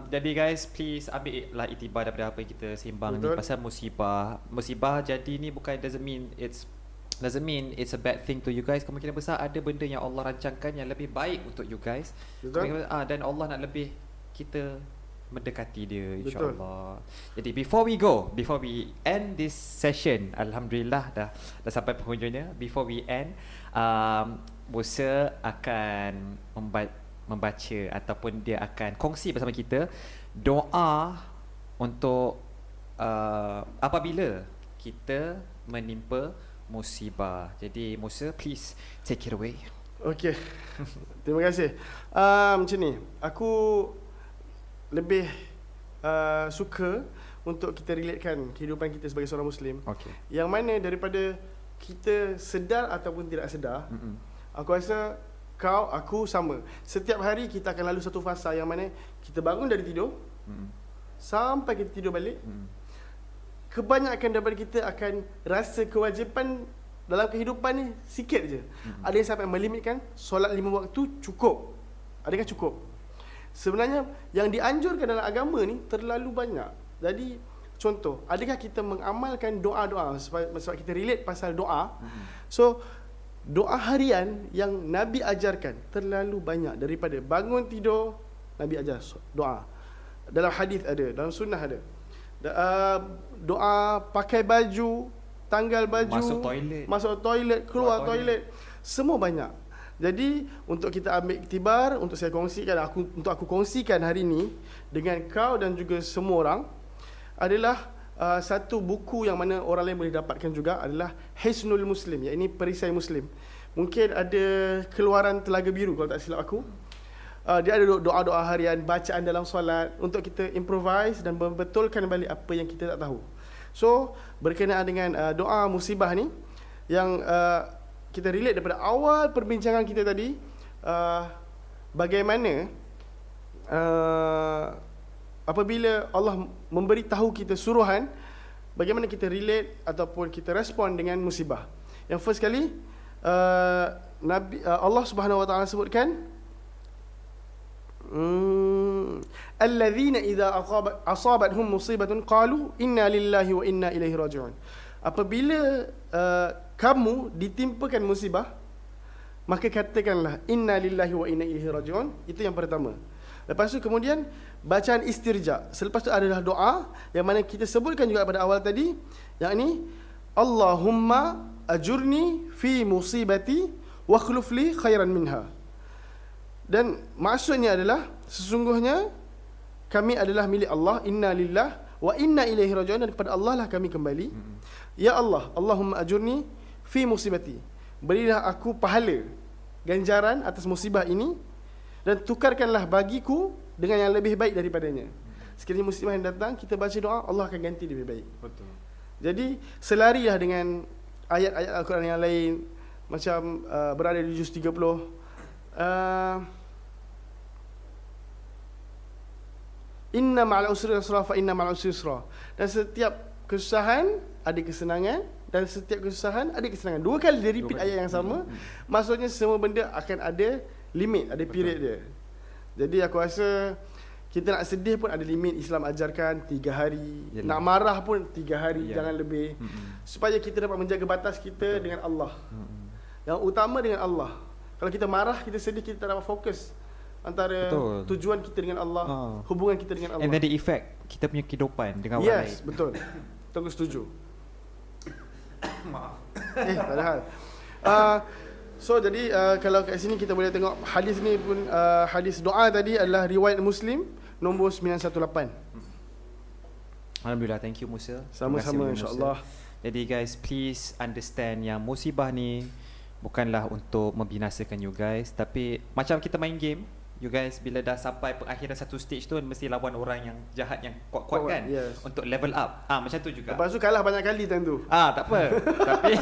Jadi guys, please ambil lah iktibar daripada apa yang kita sembang ni pasal musibah. Musibah jadi ni bukan doesn't mean it's a bad thing to you guys. Kemungkinan besar ada benda yang Allah rancangkan yang lebih baik untuk you guys. Dan Allah nak lebih kita mendekati dia, insyaAllah. Jadi before we end this session, alhamdulillah dah sampai penghujungnya. Before we end, Musa akan membaca ataupun dia akan kongsi bersama kita doa untuk apabila kita menimpa musibah. Jadi Musa, please take it away. Okay. Terima kasih. Macam ni, aku lebih suka untuk kita relatekan kehidupan kita sebagai seorang Muslim. Yang mana daripada kita sedar ataupun tidak sedar, aku rasa aku sama. Setiap hari kita akan lalu satu fasa yang mana kita bangun dari tidur sampai kita tidur balik. Kebanyakan daripada kita akan rasa kewajipan dalam kehidupan ni sikit je. Ada yang sampai melimitkan solat 5 waktu cukup. Adakah cukup? Sebenarnya yang dianjurkan dalam agama ni terlalu banyak. Jadi contoh, adakah kita mengamalkan doa-doa? Sebab kita relate pasal doa. So doa harian yang Nabi ajarkan terlalu banyak. Daripada bangun tidur, Nabi ajar doa. Dalam hadis ada, dalam sunnah ada. Doa pakai baju, tanggal baju, masuk toilet, keluar toilet, semua banyak. Jadi untuk kita ambil iktibar, untuk aku kongsikan hari ini dengan kau dan juga semua orang adalah satu buku yang mana orang lain boleh dapatkan juga, adalah Hisnul Muslim, iaitu perisai Muslim. Mungkin ada keluaran Telaga Biru kalau tak silap aku. Dia ada doa-doa harian, bacaan dalam solat untuk kita improvise dan membetulkan balik apa yang kita tak tahu. So berkenaan dengan doa musibah ni, yang kita relate daripada awal perbincangan kita tadi, bagaimana apabila Allah memberitahu kita suruhan, bagaimana kita relate ataupun kita respon dengan musibah. Yang first kali, Allah Subhanahu Wa Taala sebutkan, alladzina idza asabathum musibatun qalu inna lillahi wa inna ilaihi raji'un. Apabila kamu ditimpakan musibah, maka katakanlah inna lillahi wa inna ilaihi raji'un. Itu yang pertama. Lepas tu kemudian bacaan istirja. Selepas tu adalah doa yang mana kita sebutkan juga pada awal tadi, yakni Allahumma ajurni fi musibati wa akhlif li khairan minha. Dan maksudnya adalah sesungguhnya kami adalah milik Allah, inna lillah wa inna ilaihi raji'un, dan kepada Allah lah kami kembali. Ya Allah, Allahumma ajurni fi musibati. Berilah aku pahala, ganjaran atas musibah ini, dan tukarkanlah bagiku dengan yang lebih baik daripadanya. Sekiranya musibah yang datang, kita baca doa, Allah akan ganti lebih baik. Betul. Jadi selarilah dengan ayat-ayat Al-Quran yang lain, macam berada di juz 30, inna ma'al usri yusra fa inna ma'al usri yusra. Dan setiap kesusahan ada kesenangan, dan setiap kesusahan ada kesenangan. Dua kali dia repeat ayat yang sama. Maksudnya semua benda akan ada limit, ada period dia. Jadi aku rasa kita nak sedih pun ada limit. Islam ajarkan 3 hari. Yalah. Nak marah pun 3 hari, jangan lebih. Supaya kita dapat menjaga batas kita dengan Allah. Yang utama dengan Allah. Kalau kita marah, kita sedih, kita tak dapat fokus antara tujuan kita dengan Allah, hubungan kita dengan Allah. And then the effect kita punya kehidupan dengan orang lain. Yes, betul. Tunggu setuju. Maaf. Tak ada hal. So jadi kalau kat sini kita boleh tengok hadis ni pun, hadis doa tadi adalah riwayat Muslim nombor 918. Alhamdulillah, thank you Musa. Sama-sama, insya-Allah. Jadi guys, please understand yang musibah ni bukanlah untuk membinasakan you guys, tapi macam kita main game, you guys bila dah sampai pengakhiran satu stage tu mesti lawan orang yang jahat, yang kuat-kuat kan, untuk level up. Macam tu juga. Lepas tu kalah banyak kali tentu. Tak apa. Tapi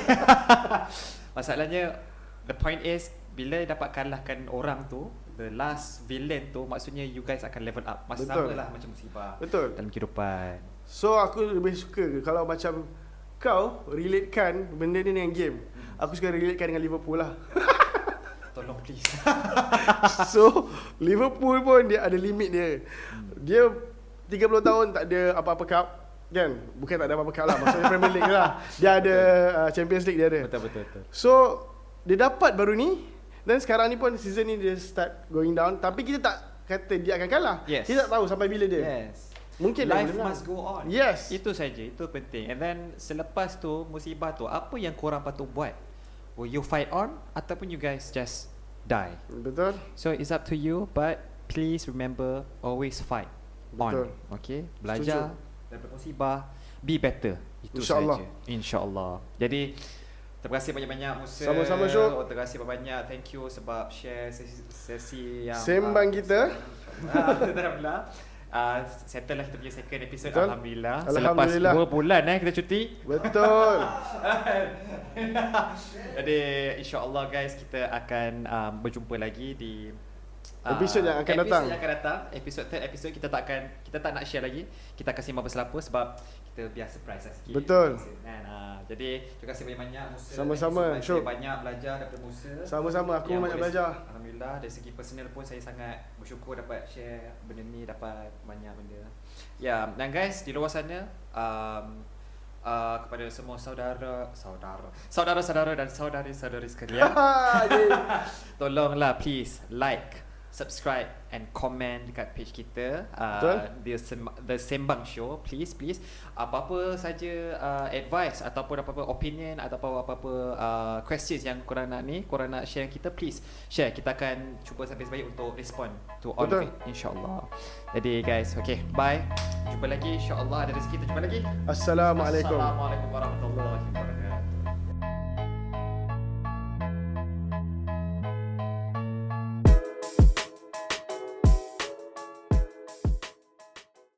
masalahnya, the point is bila dapat kalahkan orang tu, the last villain tu, maksudnya you guys akan level up. Samalah macam musibah. Betul. Dalam kehidupan. So aku lebih suka kalau macam kau relatekan benda ni dengan game. Aku suka relatekan dengan Liverpool lah. Tolong please. So Liverpool pun dia ada limit dia. Dia 30 tahun tak ada apa-apa cup kan. Bukan tak ada apa-apa cup lah, maksudnya Premier League lah. Dia ada Champions League dia ada. Betul. So dia dapat baru ni, dan sekarang ni pun season ni dia start going down. Tapi kita tak kata dia akan kalah. Kita tak tahu sampai bila dia. Mungkin life must go on. Yes. Itu saja, itu penting. And then selepas tu musibah tu, apa yang korang patut buat? Will you fight on ataupun you guys just die? Betul. So it's up to you, but please remember, always fight on. Okay? Belajar daripada musibah, be better. Itu saja. InsyaAllah. Jadi terima kasih banyak-banyak Musa. Sama-sama Syuk. Terima kasih banyak. Thank you sebab share sesi yang sembang kita. Alhamdulillah. Settle lah kita punya second episode. Betul. Alhamdulillah. Alhamdulillah. Selepas 2 bulan kita cuti. Betul. Jadi insya-Allah guys, kita akan berjumpa lagi di episod yang akan datang. Episod third episode kita tak nak share lagi. Kita akan simpan bersama sebab kita biar surprise lah sikit. Betul. Jadi terima kasih banyak Musa. Sama-sama. Saya banyak belajar daripada Musa. Sama-sama, aku banyak belajar. Alhamdulillah, dari segi personal pun saya sangat bersyukur dapat share benda ni, dapat banyak benda. Ya, dan guys di luar sana, kepada semua saudara dan saudari-saudari sekalian, tolonglah please like, subscribe and comment dekat page kita, The Sembang Show. Please apa-apa saja advice ataupun apa-apa opinion ataupun apa-apa questions yang korang nak share kita, please share. Kita akan cuba sampai sebaik untuk respond to all of it, insyaAllah. Jadi guys, okay, bye. Jumpa lagi insyaAllah, ada rezeki kita jumpa lagi. Assalamualaikum warahmatullahi wabarakatuh.